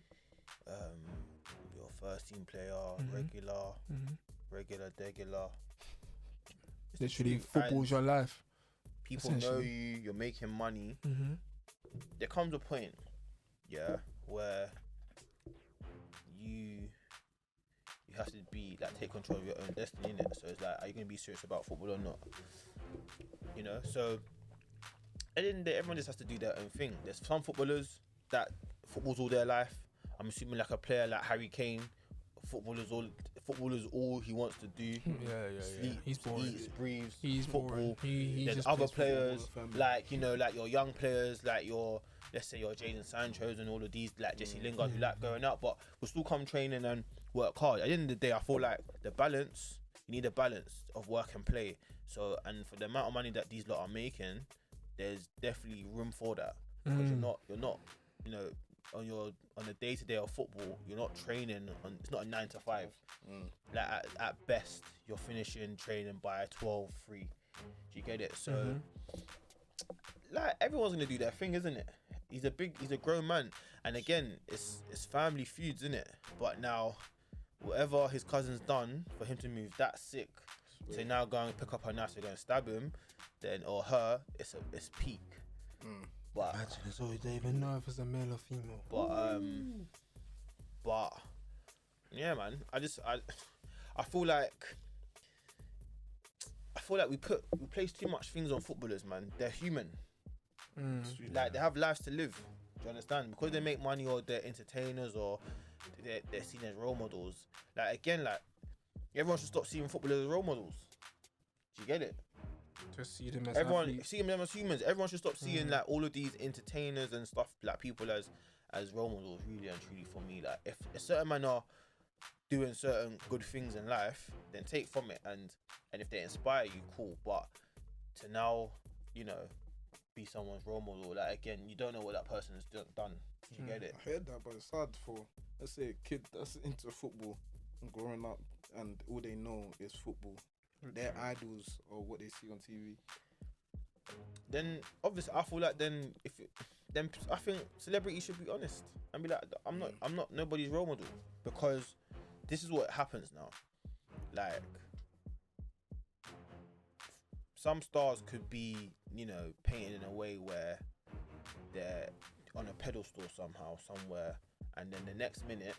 your first team player, regular, degular. Literally, And football's your life. people know essentially. you, you're making money. Mm-hmm. there comes a point, yeah, where you have to be like take control of your own destiny, innit? So it's like, are you gonna be serious about football or not? You know, so at the end of the day, everyone just has to do their own thing. There's some footballers that football's all their life. I'm assuming like a player like Harry Kane, footballers all he wants to do. Sleep, He's boring. eats, breathes, He's football. boring. He There's just other plays football players with the family. like, you know, like your young players, like your, let's say your Jadon Sancho's and all of these, like Jesse Lingard, who like going out, but will still come training and work hard. At the end of the day, I feel like you need a balance of work and play. So, and for the amount of money that these lot are making, there's definitely room for that. Because you're not, you know, on the day to day of football, you're not training on. It's not a 9 to 5. Like at best, you're finishing training by 12:03. Do you get it? So, like everyone's gonna do their thing, isn't it? He's a grown man, and again, it's family feuds, isn't it? But now, whatever his cousin's done for him to move that sick, to now go and pick up her knife to go and stab him, then or her, it's peak. But Imagine, so you don't even know if it's a male or female. but yeah, man. I feel like we place too much things on footballers, man. They're human. Like they have lives to live. Do you understand? Because they make money or they're entertainers or they're seen as role models. Like again, like everyone should stop seeing footballers as role models. Do you get it? Just see them as Everyone athletes. see them as humans. Everyone should stop seeing like all of these entertainers and stuff, like people as role models. Really and truly, for me, like if a certain man are doing certain good things in life, then take from it, and if they inspire you, cool. But to now, you know, be someone's role model, like again, you don't know what that person has done. Do you get it? I heard that, but it's hard for, let's say, a kid that's into football and growing up and all they know is football. Their idols or what they see on TV. Then obviously, I feel like then I think celebrities should be honest and be like, I'm not nobody's role model, because this is what happens now. Like some stars could be, you know, painted in a way where they're on a pedestal somehow, somewhere, and then the next minute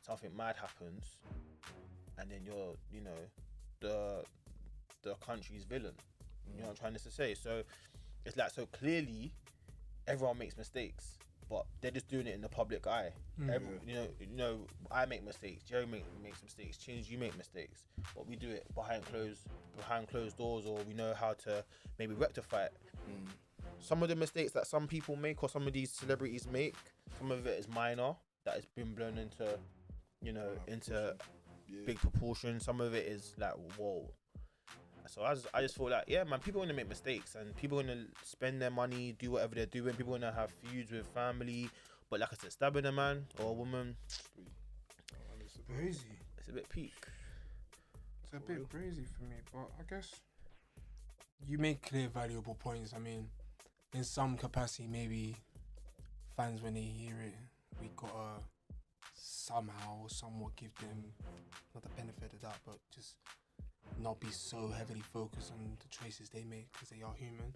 something mad happens, and then you're, you know, the country's villain. You know what I'm trying to say? So it's like, so clearly everyone makes mistakes, but they're just doing it in the public eye. You know, I make mistakes, Jerry makes mistakes, Chinz, you make mistakes, but we do it behind closed doors, or we know how to maybe rectify it. Some of the mistakes that some people make or some of these celebrities make, some of it is minor, that has been blown into, you know, into big proportion. Some of it is like, whoa. So I just feel like, yeah, man, people are gonna make mistakes and people are gonna spend their money, do whatever they're doing. People are gonna have feuds with family, but like I said, stabbing a man or a woman, It's crazy. it's a bit peak. It's a bit crazy for me, but I guess you make clear, valuable points. I mean, in some capacity, maybe fans, when they hear it, we gotta somehow or somewhat give them not the benefit of that, but just not be so heavily focused on the choices they make, because they are human.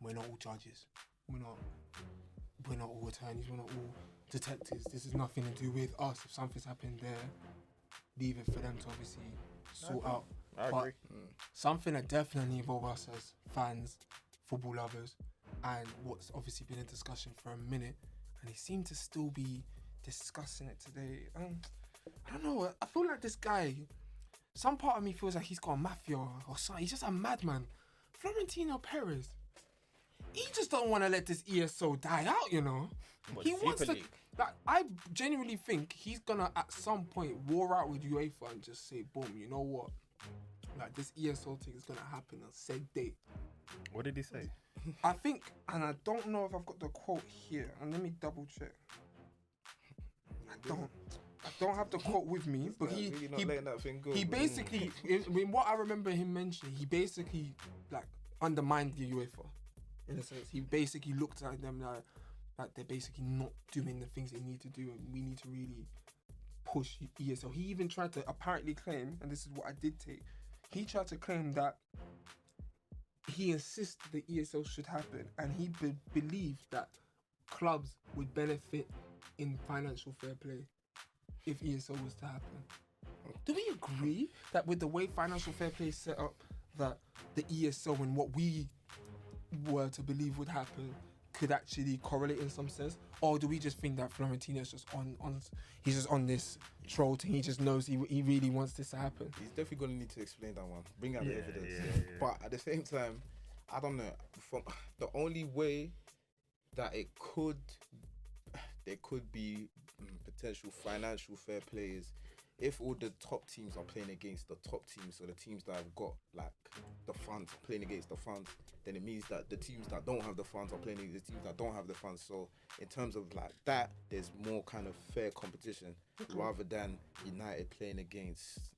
We're not all judges. We're not all attorneys. We're not all detectives. This has nothing to do with us. If something's happened there, leave it for them to obviously sort out. I agree. Something that definitely involves us as fans, football lovers, and what's obviously been in discussion for a minute, and they seem to still be discussing it today. I don't know. I feel like this guy, some part of me feels like he's got a mafia or something. He's just a madman. Florentino Perez. He just don't want to let this ESO die out, you know. He wants to. Like, I genuinely think he's gonna at some point war out with UEFA and just say, boom, you know what? Like, this ESO thing is gonna happen on said date. What did he say? I think, and I don't know if I've got the quote here, and let me double check. I don't have the quote with me, but he letting that thing go. He basically, in what I remember him mentioning, he basically like undermined the UEFA in a sense. He basically looked at them like they're basically not doing the things they need to do, and we need to really push ESL. He even tried to apparently claim, and this is what I did take, he tried to claim that he insists the ESL should happen, and he believed that clubs would benefit in financial fair play if ESL was to happen. Do we agree that with the way financial fair play is set up, that the ESL and what we were to believe would happen could actually correlate in some sense? Or do we just think that Florentino's just he's just on this troll thing, he just knows he really wants this to happen? He's definitely going to need to explain that one. Bring out the evidence. Yeah. But at the same time, I don't know. From the only way that there could be potential financial fair play is if all the top teams are playing against the top teams, so the teams that have got like the funds playing against the funds, then it means that the teams that don't have the funds are playing against the teams that don't have the funds. So in terms of like that, there's more kind of fair competition rather than United playing against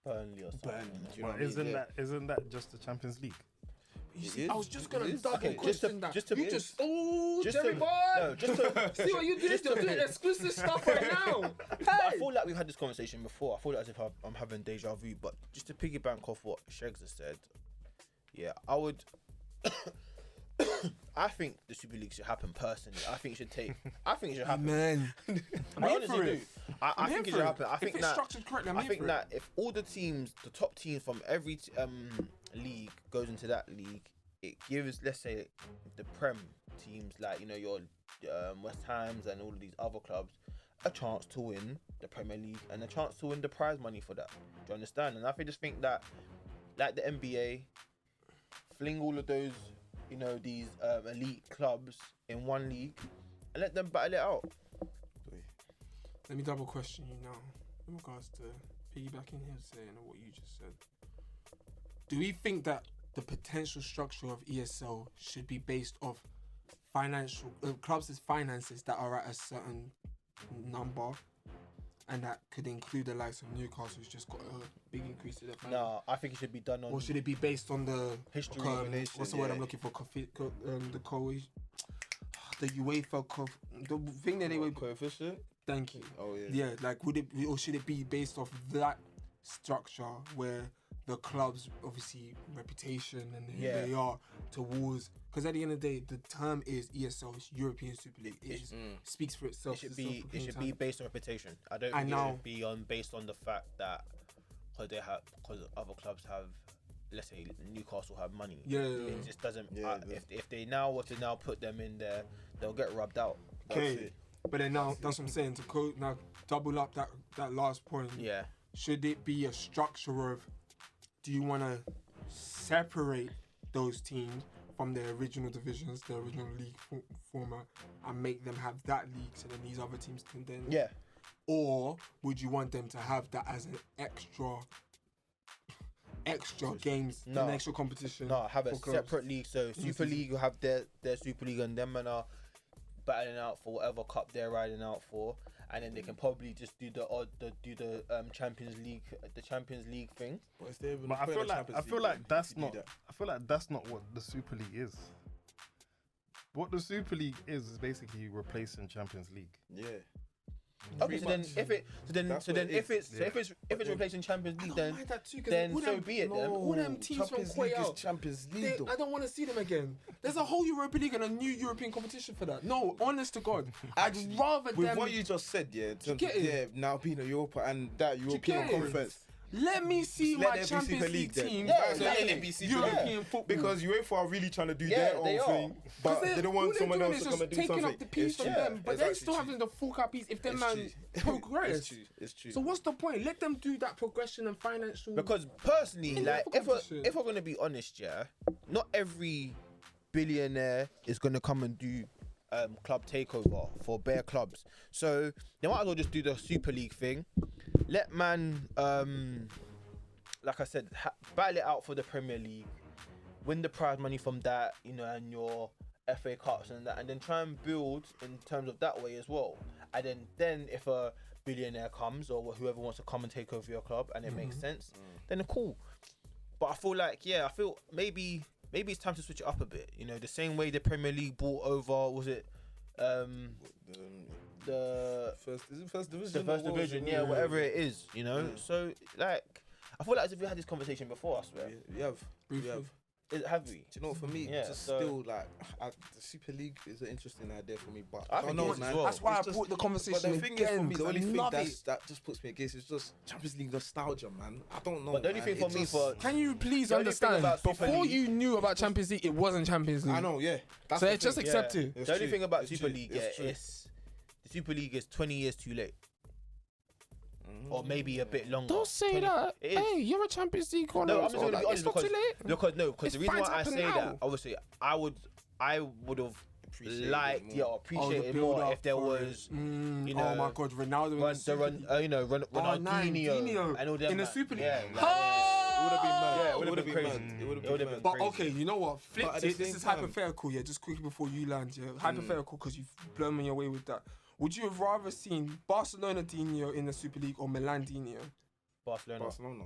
Burnley or something. Do you know what I mean? Isn't that just the Champions League? You It see, is. I was just gonna It is. double Okay, question that. just to- You just Jerry boy. No, just to, See what you did? You're doing exclusive stuff right now. But I feel like we've had this conversation before. I feel like as if I'm having deja vu. But just to piggyback off what Shegs has said, yeah, I would. I think the Super League should happen personally. I think it should happen. Man, I honestly do. I I'm think it here should for happen. I If think it's that. structured correctly, I'm I here think for that if all the teams, the top teams from every league goes into that league, it gives, let's say, the Prem teams like your West Hams and all of these other clubs a chance to win the Premier League and a chance to win the prize money for that. Do you understand? And I just think that, like the NBA, fling all of those, these elite clubs in one league and let them battle it out. Let me double question you now in regards to piggybacking him saying what you just said. Do we think that the potential structure of ESL should be based off financial clubs' finances that are at a certain number, and that could include the likes of Newcastle, who's just got a big increase in their finances? No, I think it should be done on. Or should it be based on the History, what's the word I'm looking for? The UEFA the thing that they were. coefficient. Thank you. Oh yeah. Yeah, like or should it be based off that structure where the club's obviously reputation and who they are towards? Because at the end of the day, the term is ESL, it's European Super League. It just speaks for itself. It should be based on reputation. I don't And think it now- should be based on the fact that because other clubs have, let's say Newcastle have money. Yeah. It just doesn't. Yeah, if they now were to now put them in there, they'll get rubbed out. Okay. But then now, that's what I'm saying. To now double up that last point. Yeah. Should it be a structure of, do you want to separate those teams from their original divisions, their original league format, and make them have that league so then these other teams can then... Yeah. Or would you want them to have that as an extra games, an extra competition? No, have a for clubs? separate league. So Super League will have their Super League, and them men are battling out for whatever cup they're riding out for, and then they can probably just do the Champions League thing. But is there even But a I point feel of like Champions League that's if you not. do that? I feel like that's not what the Super League is. What the Super League is basically replacing Champions League. Yeah. Okay, so then That's what it if is. it's replacing Champions I League, don't then mind that too, 'cause then all so them- be it. Then all them teams from Champions League is Quayle, Champions League though. I don't want to see them again. There's a whole Europa League and a new European competition for that. No, honest to God, I'd rather With them. what you just said, yeah, in terms get of, it? now being a Europa and that European get it? conference. Let me see Let my there be Champions Super League League then. team. Yeah, So let it be Super European League. football. Because UEFA are really trying to do Yeah, their they own are. thing, but they don't want someone else to come and do taking something. up the piece It's from true. them, but It's they're actually still true. having the full cap piece if them It's man true. progress. It's true. So what's the point? Let them do that progression and financial. because personally, Yeah, like for competition. if we're gonna be honest, yeah, not every billionaire is gonna come and do club takeover for bare clubs. So they might as well just do the Super League thing. Let man like I said, battle it out for the Premier League, win the prize money from that, and your FA Cups and that, and then try and build in terms of that way as well. And then if a billionaire comes or whoever wants to come and take over your club and it makes sense, then cool. But I feel maybe it's time to switch it up a bit. The same way the Premier League brought over, was it the First division. the first division, yeah, whatever it is, So like, I feel like as if we had this conversation before, I swear. We have. Briefly. Have we? Do you know what, for me, Yeah, just so- still like the Super League is an interesting idea for me, but I I think don't know, it is as man. well. That's why I It's just- brought the But conversation the thing is, for again. me, the 'cause only I thing love it. that just puts me against is just Champions League nostalgia, man. I don't know. But the only man. thing for It me just- for Can you please The only thing understand? about Super Before League- you knew about Champions League, it wasn't Champions League. I know, yeah. That's So the it's just thing. accept it. It's the only true. thing about It's Super true. League, It's true. is the Super League is 20 years too late, or maybe a bit longer. Don't say 20 that. It is. Hey, you're a Champions League corner. No, I'm just gonna be it's honest not too because late. because It's the reason fine why to I happen say now. that, obviously, I would have Appreciate liked, it more. appreciate the it more build-up if there for was, it. you Oh know, my God, Ronaldo in the Super League. Ronaldinho and all them in the man. Super League. Yeah, It would have been mad. Yeah, It would have been crazy. mad. It would It have would've been been mad. But crazy. okay, you know what? But Flipped at the it. This same is time- hypothetical, yeah. Just quickly before you land, yeah. Hypothetical because you've blown me away with that. Would you have rather seen Barcelona Dino in the Super League or Milan Dino? Barcelona. Barcelona.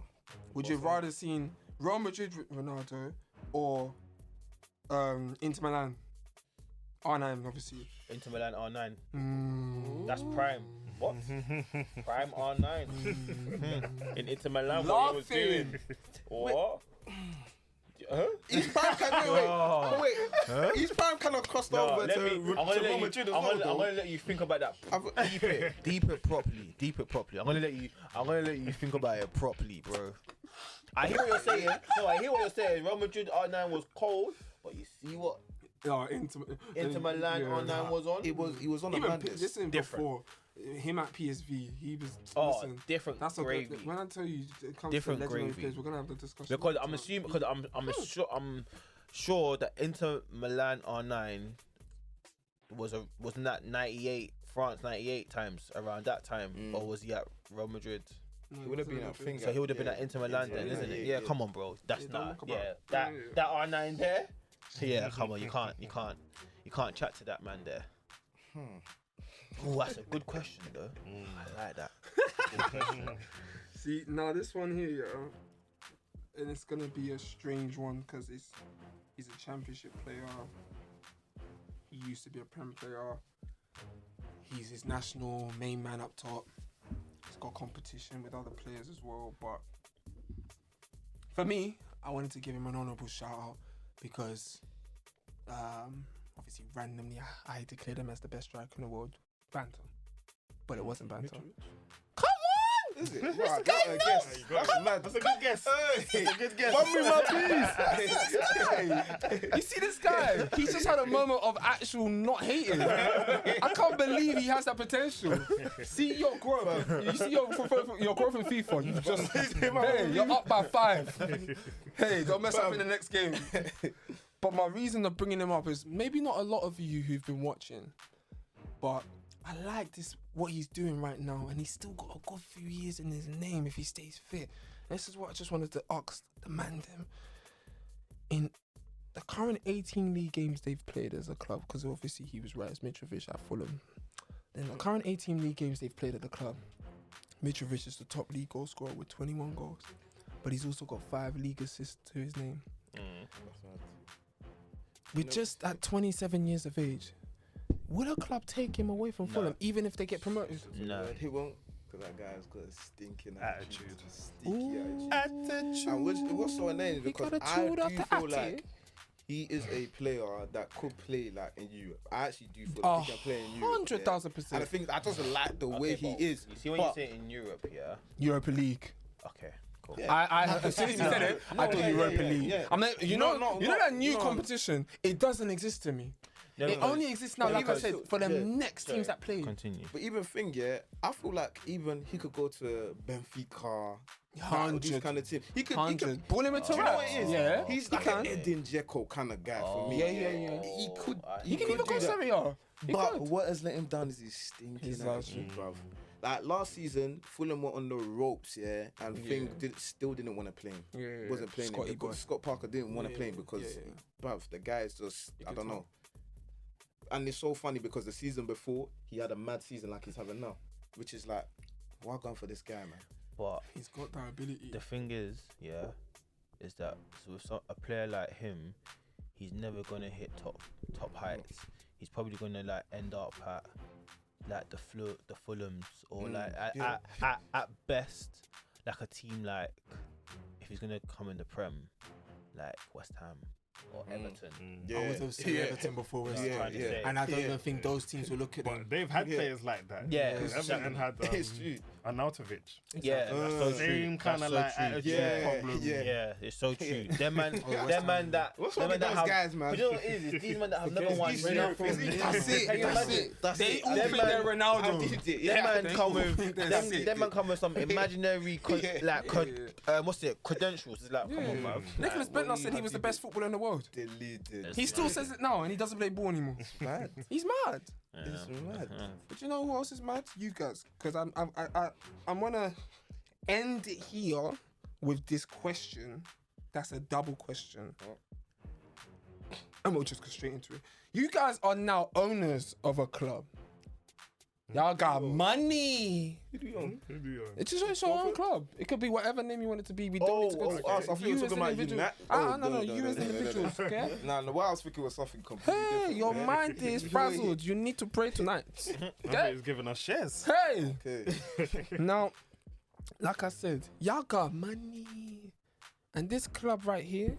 Would you have rather seen Real Madrid with Ronaldo or Inter Milan? R9, obviously. Inter Milan R9. Mm. That's prime. What? Prime R9. In Inter Milan, what he was Laughing. doing. What? Huh? His prime can wait. His prime kind of crossed No, over let to me. I'm gonna Real let you. Madrid as I'm well, gonna though. let you think about that. Deep it properly. Deep it properly. I'm gonna let you think about it properly, bro. I hear what you're saying. No, I hear what you're saying. Real Madrid R9 was cold, but you see what Yeah, Inter Milan R9 was on? He was on a Even madness. listen, Different. before him at PSV, he was. Oh, listen, different that's a gravy. when I tell you it comes Different to legendary gravy. players, we're gonna have the discussion. Because all I'm the assuming time. because I'm sure that Inter Milan R9 wasn't that 98 France 98 times around that time, or was he at Real Madrid? No, He would have wasn't been a at good- Finger. So he would have been Yeah. at Inter Milan then, Yeah, isn't it? yeah, Yeah, come on, bro. That's don't not. look about- Yeah, yeah. that R9 there. Yeah, come on. You can't chat to that man there. Oh, that's a good question though. I like that. See, now this one here, yeah, and it's gonna be a strange one because he's a championship player. He used to be a Prem player. He's his national main man up top. He's got competition with other players as well, but for me, I wanted to give him an honourable shout out because obviously randomly I declared him as the best striker in the world. Banter. But it wasn't banter. Is it? Right, that's a guess. That's mad. That's a good guess. Hey, That's a good guess. one with my piece. You see this guy? He just had a moment of actual not hating. I can't believe he has that potential. See your growth. You see your growth in FIFA. You just hey, you're up by 5. Hey, don't mess up in the next game. But my reason of bringing him up is maybe not a lot of you who've been watching, but I like this what he's doing right now, and he's still got a good few years in his name if he stays fit. This is what I just wanted to ask the man them. In the current 18 league games they've played as a club, because obviously he was right as Mitrovic at Fulham. In the current 18 league games they've played at the club, Mitrovic is the top league goal scorer with 21 goals, but he's also got 5 league assists to his name. With just at 27 years of age, would a club take him away from Fulham even if they get promoted? No. He won't. Because that guy's got a stinking Attitude. Stinky attitude. And what's so annoying is He because got a I chewed up do the feel atty. like he is a player that could play like in Europe. I actually do feel like he can play in Europe. 100,000%. And I think I just like the way he but is. You see when But- you say in Europe, yeah. Europa League. Okay, cool. Yeah. As soon as you said it, I thought Europa League. yeah. I'm like, you No, know, no, you know no, that new no. competition. It doesn't exist to me. No, It no, only exists now, but like I even said, still, for the yeah. next teams that play. Continue. But even thing, yeah, I feel like even he could go to Benfica, these 100. kind of team. He could. 100. Ball him into Do you know what it is? Yeah. He's he like can. an Edin Dzeko kind of guy for me. Yeah. He could. He can could even go do that. Serie A. He But could. what has let him down is his stinking His attitude, bruv. Like last season, Fulham were on the ropes, yeah, and thing still didn't want to play him. Yeah. Wasn't playing Scotty him boy. because Scott Parker didn't want to play him because, bruv, the guy is just I could don't know. tell. And it's so funny because the season before he had a mad season like he's having now, which is like, why going for this guy, man? But He's got that ability. the thing is, yeah, is that with a player like him, he's never gonna hit top heights. He's probably gonna like end up at like the Fulhams or like at best like a team like if he's gonna come in the Prem, like West Ham or Everton. I was also saying Everton before West Ham. trying to say. And I don't even think those teams will look at them. But they've had players like that. Yeah, Everton had It's true. Arnautovic. Yeah, that's so true. Same kind of That's so like true. attitude problem. Yeah, it's so true. Them man that. What's them wrong with that those have, guys, man? But you know what it is? It's these men that have never won. That's Can you imagine? They all Them think they're man- Ronaldo. Them man come with They're them man come with some imaginary what's it? Credentials. It's like, come on, man. Nicholas Bentner said he was the best footballer in the world. Deleted. He still says it now, and he doesn't play ball anymore. Mad. He's mad. It's mad. But you know who else is mad? You guys, because I'm gonna end it here with this question. That's a double question, and we'll just go straight into it. You guys are now owners of a club. Y'all got money. It's just your own club. It could be whatever name you want it to be. We don't need to go to us. I thought you were talking about individuals. United. No, you as individuals, okay? Nah, what I was thinking was something completely Hey, different. your mind is frazzled. You need to pray tonight. I thought he was giving us shares. Hey! Okay. Now, like I said, y'all got money. And this club right here,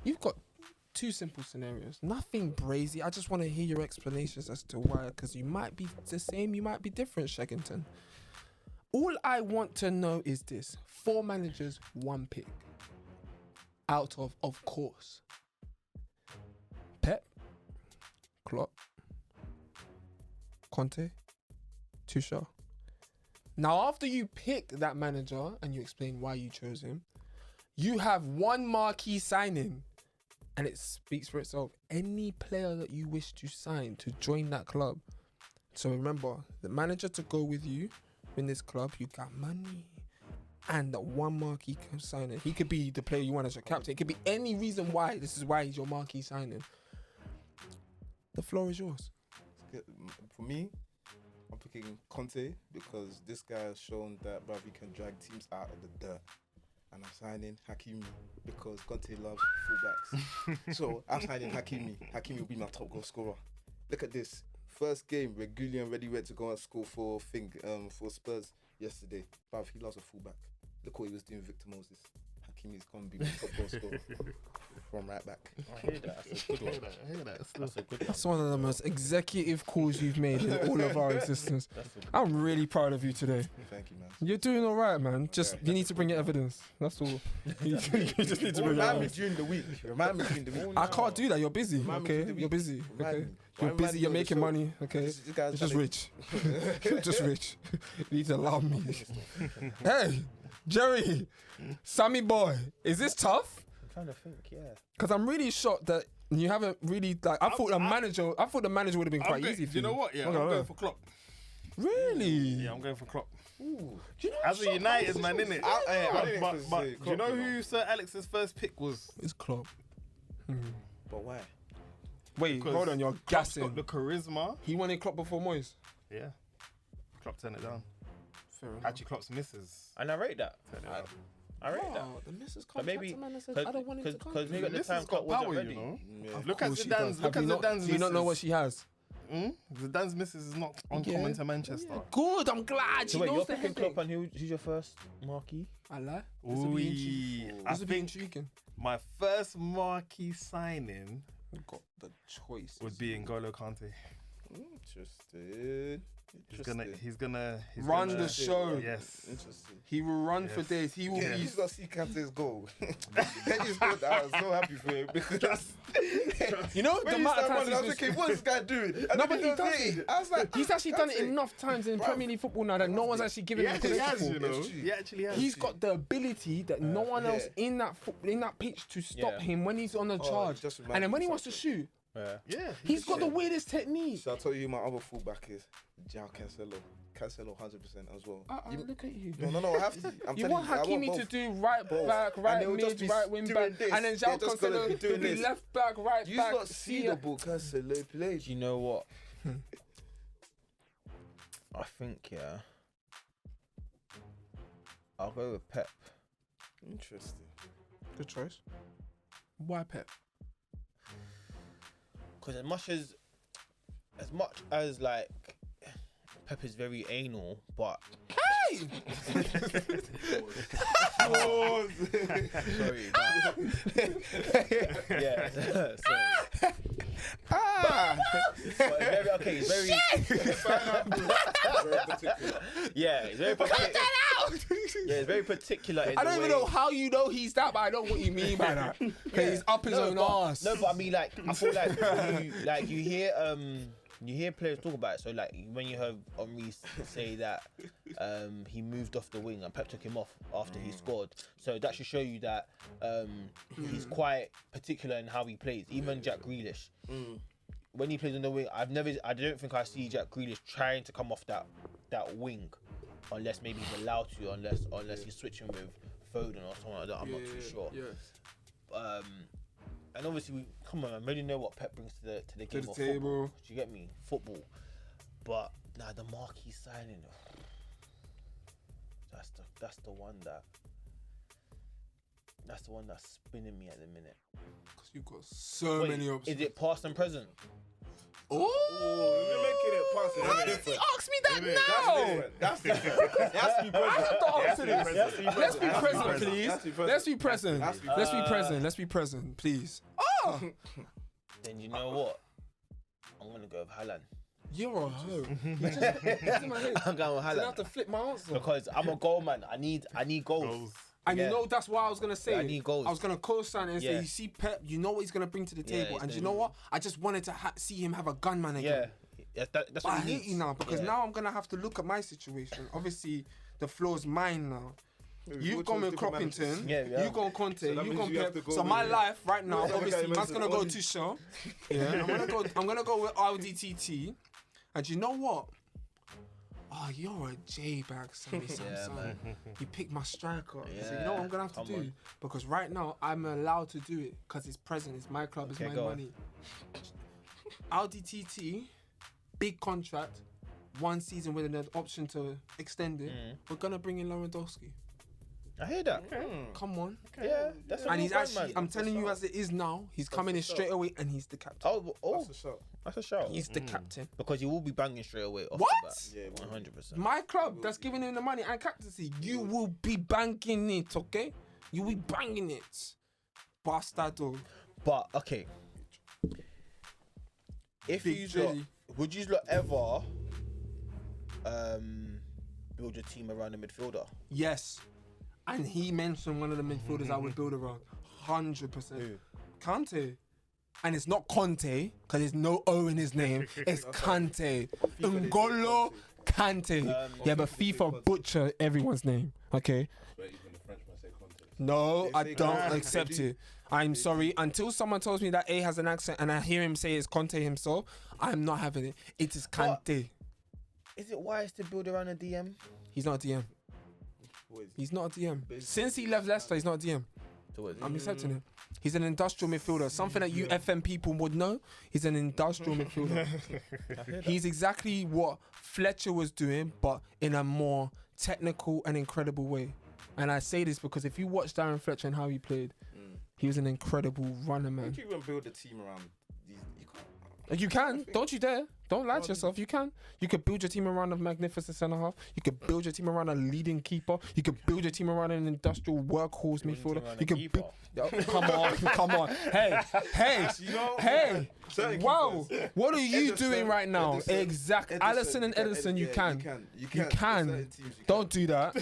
you've got two simple scenarios. Nothing brazy. I just want to hear your explanations as to why, because you might be the same, you might be different, Shaggington. All I want to know is this. 4 managers, 1 pick. Out of course, Pep, Klopp, Conte, Tuchel. Now, after you pick that manager and you explain why you chose him, you have 1 marquee signing, and it speaks for itself. Any player that you wish to sign to join that club. So remember, the manager to go with you in this club, you got money. And the 1 marquee signing. He could be the player you want as your captain. It could be any reason why. This is why he's your marquee signing. The floor is yours. For me, I'm picking Conte because this guy has shown that bruv, he can drag teams out of the dirt. And I'm signing Hakimi because Conte loves fullbacks. So I'm signing Hakimi. Hakimi will be my top goal scorer. Look at this. First game, Regulian ready went to go and score for Spurs yesterday. Bruv, he loves a fullback. Look what he was doing with Victor Moses. Hakimi's going to be my top goal scorer from right back. I hear that. That's a good one. That's a good one. That's one of the most executive calls you've made in all of our existence. I'm really proud of you today. Thank you, man. You're doing all right, man. Just you need to bring your evidence. That's all. You just need to bring your Remind me evidence. during the week. Remind me during the week. I can't do that. You're busy. Remind me Okay, to the week. you're busy. Remind Okay, me. you're Remind busy. me You're on the making show. money. Okay, This guy's you're just trying rich. You're just rich. You need to allow me. Hey, Jerry, Sammy boy, is this tough? I'm trying to think, yeah. Because I'm really shocked that you haven't really like. I thought the manager would have been quite easy for you know what? Yeah, Okay, I'm yeah. going for Klopp. Really? Yeah, I'm going for Klopp. Do you know As a United man, innit? I didn't But expect to say do you know Klopp, who Sir Alex's first pick was? It's Klopp. But why? Wait, Because hold on. You're Klopp's gassing. got the charisma. He wanted Klopp before Moyes. Yeah. Klopp turned it down. Fair enough. Actually, Klopp's misses. And I rate that. Turned it down. I rate that. The missus But maybe man said, I don't want him to come. because maybe at the This time has got Klopp wasn't power, ready. you know. Yeah. Look at Of course she Zidane's. does. Look at Have you not- Zidane's. Do you not know what she has? Zidane's misses is not uncommon to Manchester. Good. I'm glad. So She wait, you're knows the picking headache. Klopp, and who's your first marquee? I lie. This will be intriguing. I This will be think intriguing. my first marquee signing We've got the choice. would be N'Golo Kante. Interesting. He's gonna Run the show. Yes. Interesting. He will run for Yes. days. He will Yeah, be. he's got to see Kante's goal. Then he's good. I was so happy for him because You know the when he amount of started times running, I was he's thinking, what is this guy doing? And No, then but he does hitting. it. I was like, He's actually done it Kante. enough times in Bruv. Premier League football now that no one's actually giving He him actually credit has, for. you know. It's true. He actually has. He's got the ability that no one else yeah. in that pitch to stop Yeah. him when he's on the charge. just And then reminded when me he wants to shoot, Yeah. he's got the weirdest technique. So I'll tell you who my other fullback is. João Cancelo. Cancelo 100% as well. Look at you. No, I have to. I'm You telling want I Hakimi to both. do right Both. back, And right they'll just mid, be right wing doing back, this. and then They're João just gonna Cancelo be will doing be this. left back, right You back. not see the ball Cancelo plays. Do you know what? I think I'll go with Pep. Interesting. Good choice. Why Pep? Because as much as like Pep is very anal, but waiting. Sorry. Yeah. Sorry. But it's very. Yeah, it's very particular. Yeah, it's very particular. In I don't the even way- know how you know he's that, but I know what you mean by that. Because he's up his own arse. No, but I mean, like, I feel like you hear players talk about it. So like when you heard Henry say that he moved off the wing and Pep took him off after he scored. So that should show you that he's quite particular in how he plays. Even Jack Grealish, when he plays on the wing, I don't think I see Jack Grealish trying to come off that wing, unless maybe he's allowed to, unless he's switching with Foden or something like that. I'm not too sure. Yeah. And obviously, come on, man, we already know what Pep brings to the game the of table. football. Do you get me? Football. But the marquee signing, that's the one that's spinning me at the minute. Because you've got so many options. Is it past and present? You're making it past. Why did he ask me that now? That's different. That's to be present. I have to answer this. Let's be present, That's please. to be present. Let's be present. That's to be Let's be present. Let's be present, please. Oh, Then you know what? I'm gonna go with Haaland. you're a hoe. I'm going with I have Haaland to flip my answer. because I'm a goal man. I need goals. And Yeah. you know that's what I was gonna say. I need goals. I was gonna co-sign and say, Yeah. you see Pep, you know what he's gonna bring to the Yeah, table, he's and you gonna- know what? I just wanted to see him have a gunman again. Yeah, that's But what I he hate needs. you now because Yeah. now I'm gonna have to look at my situation. Obviously, the floor's mine now. You've You've gone with different managers. Croppington. Yeah. You gone Conte. So that you means gone you have Pep. to go So with my it. life right now, Yeah, obviously, okay, man's gonna all go these- to show. Yeah, I'm gonna go with RDTT. And you know what? Oh, you're a J-bag, Sammy Samson. man. You picked my striker. So you Yeah, know what I'm gonna have to come do? on. Because right now I'm allowed to do it because it's present. It's my club. It's Okay, my go on. money. RDTT, big contract, 1 season with an option to extend it. We're gonna bring in Lewandowski. I hear that. Come on. Yeah, that's a And real he's fun, actually, man. I'm telling you as it is now, he's coming in straight away and he's the captain. Oh, That's a shot. that's a shout. He's the captain. Because you will be banging straight away. Off What? The bat. Yeah, 100%. My club that's giving him the money and captaincy, you will be banging it, okay? You will be banging it. Bastardo. But okay, if Big you lot, J. would you lot ever build your team around a midfielder? Yes. And he mentioned one of the midfielders I would build around. 100%. Who? Kante. And it's not Conte, because there's no O in his name. It's Kante. N'Golo Kante. Yeah, but FIFA butcher everyone's name, okay? But even the Frenchman say Conte. No, They I say don't Conte. accept They do. it. I'm sorry. Until someone tells me that A has an accent and I hear him say it's Conte himself, I'm not having it. It is Kante. Is it wise to build around a DM? He's not a DM. What is it? He's not a DM. Since he left Leicester, he's not a DM. I'm accepting him. He's an industrial midfielder. Something that you FM people would know. He's an industrial midfielder. He's exactly what Fletcher was doing, but in a more technical and incredible way. And I say this because if you watch Darren Fletcher and how he played, he was an incredible runner, man. You even build a team around these. You can't. You can. Don't you dare. Don't lie to yourself. You can. You could build your team around a magnificent centre half. You could build your team around a leading keeper. You could build your team around an industrial workhorse midfielder. You could build. Come on, come on. Hey, You know, hey. certain Wow. keepers. What are you Ederson, doing right now? Ederson, Exactly. Allison and Edison, you yeah, can. You You can. Don't do that.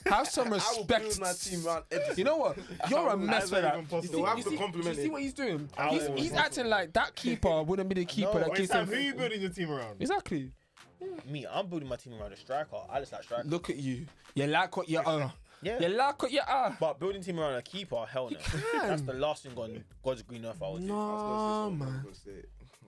Have some I will respect. build my team around Edison. You know what? You're a mess for that. even possible. You I have to see compliment what he's doing? How is it He's possible? acting like that keeper wouldn't be the keeper that Wait, gives Sam, him. who you building your team around? Exactly. Me, I'm building my team around a striker. I just like striker. Look at you. You like what you are. Yeah. You like what you are. But building team around a keeper, hell no. That's the last thing on God's green earth I would do. No, man.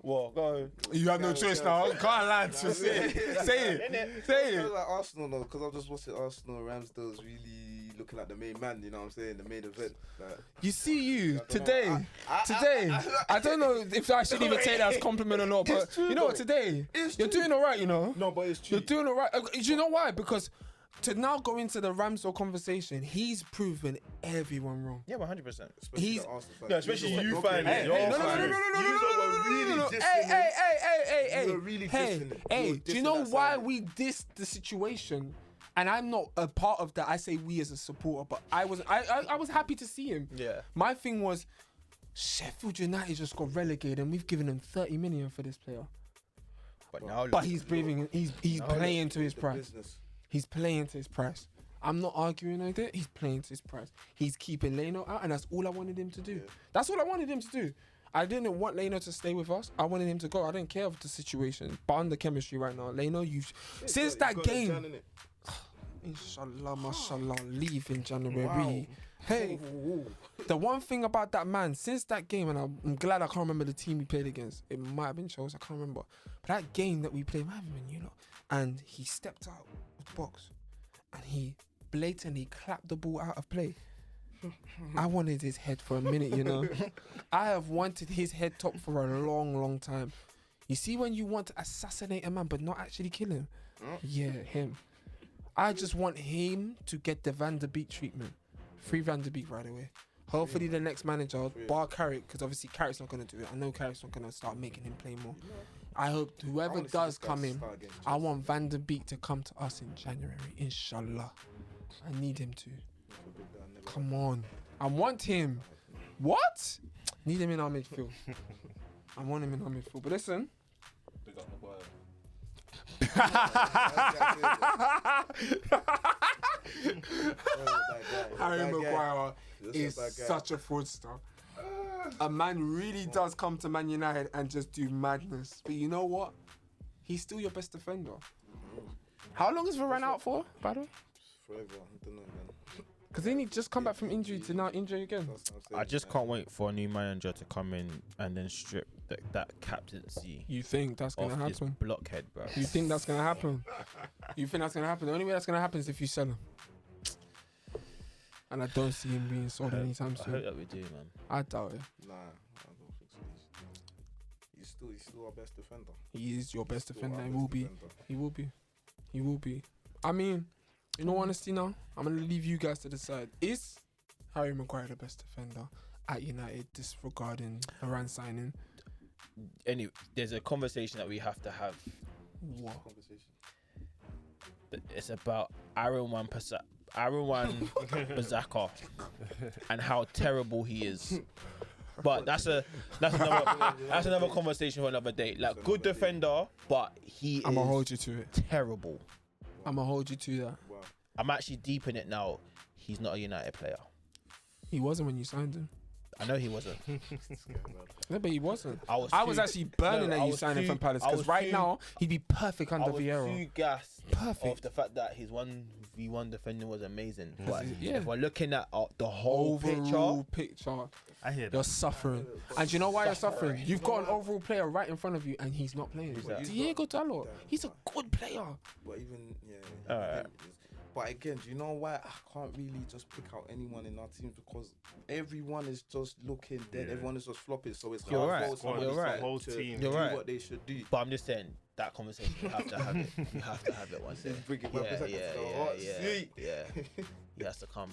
Well, go. You have no choice now. Can't lie to say it. Say it. Say I it. like Arsenal though, because I'm just watching Arsenal. Ramsdale's really looking like the main man. You know what I'm saying? The main event. Like, You see you know. today. I don't know if I should even take that as a compliment or not, but true, you know what? though. Today, It's you're true. doing all right, you know? no, but it's true. You're doing all right. Do you know why? Because to now go into the Ramsdale conversation, he's proven everyone wrong. Yeah, 100%. Especially he's- the Arsenal fans. Yeah, especially you lot- fans. Hey, Your hey, fans. no, Hey, You were really hey, dissing it. You hey, were do you dissing know that why side. we dissed the situation And I'm not a part of that. I say we as a supporter, but I was happy to see him. Yeah. My thing was, Sheffield United just got relegated, and we've given him 30 million for this player. But now, But he's breathing. He's playing to his The price. business. He's playing to his price. I'm not arguing with it. He's playing to his price. He's keeping Leno out, and that's all I wanted him to do. That's all I wanted him to do. I didn't want Leno to stay with us. I wanted him to go. I didn't care of the situation. But on the chemistry right now, Leno, since that game. Inshallah, mashallah, leave in January. Wow. Hey, the one thing about that man, since that game, and I'm glad I can't remember the team he played against. It might have been Chelsea, I can't remember. But that game that we played, might have been, you know, and he stepped out of the box and he blatantly clapped the ball out of play. I wanted his head for a minute, you know. I have wanted his head top for a long, long time. You see when you want to assassinate a man but not actually kill him? Yeah, him. I just want him to get the Van der Beek treatment. Free Van der Beek right away. Hopefully the next manager, bar Carrick, because obviously Carrick's not going to do it. I know Carrick's not going to start making him play more. I hope whoever does come in, I want Van der Beek to come to us in January, inshallah. I need him to. Come on. I want him. What? Need him in our midfield. I want him in our midfield. But listen. Big up Maguire. Harry Maguire is such a fraudster. A man really does come to Man United and just do madness. But you know what? He's still your best defender. How long has Varane out for, by the way? Forever. I don't know, man. Because didn't he just come back from injury to now injury again? That's what I'm saying, I just can't wait for a new manager to come in and then strip that captaincy You think that's going off to this happen? blockhead, bro. You think that's going to happen? You think that's going to happen? The only way that's going to happen is if you sell him. And I don't see him being sold anytime I hope soon. that we do, man. I doubt it. Nah, I don't think so. He's still our best defender. He is your best Still defender. our He best will be. defender. He will be. He will be. I mean, in all honesty now, I'm going to leave you guys to decide. Is Harry Maguire the best defender at United, disregarding Varane signing? Anyway, there's a conversation that we have to have. What? Conversation. But it's about Aaron Wan Bissaka and how terrible he is. But that's another conversation for another day. Like, good defender, but he I'm going to is hold you to it. terrible. I'm going to hold you to that. Wow. I'm actually deep in it now. He's not a United player. He wasn't when you signed him. I know he wasn't. No, but he wasn't. I was too- actually burning no, that I you was signed him too- from Palace. I Because was right too- now, he'd be perfect I under was Vieira. too gassed Perfect. of the fact that his 1v1 defending was amazing. But yeah. if we're looking at the whole Overall picture, I hear you're that. suffering. And do you know why you're suffering? You've got an overall player right in front of you and he's not playing. that? Diego Dalot. He's a good player. But even, yeah. Alright. But again, do you know why I can't really just pick out anyone in our team? Because everyone is just looking dead. Yeah. Everyone is just flopping. So it's You're hard right. for somebody You're right. to Whole team. You're do right. what they should do. But I'm just saying that conversation you have to have it. You have to have it one day. Bring it back Yeah, a second. yeah, So, yeah, oh, yeah, sweet. yeah. He has to come.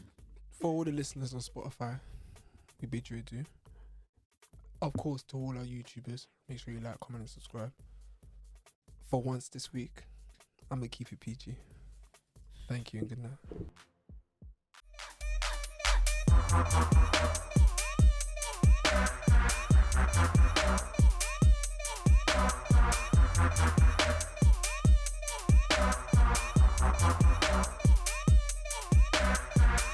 For all the listeners on Spotify, we bid you adieu. Of course, to all our YouTubers, make sure you like, comment, and subscribe. For once this week, I'm going to keep it PG. Thank you and good night.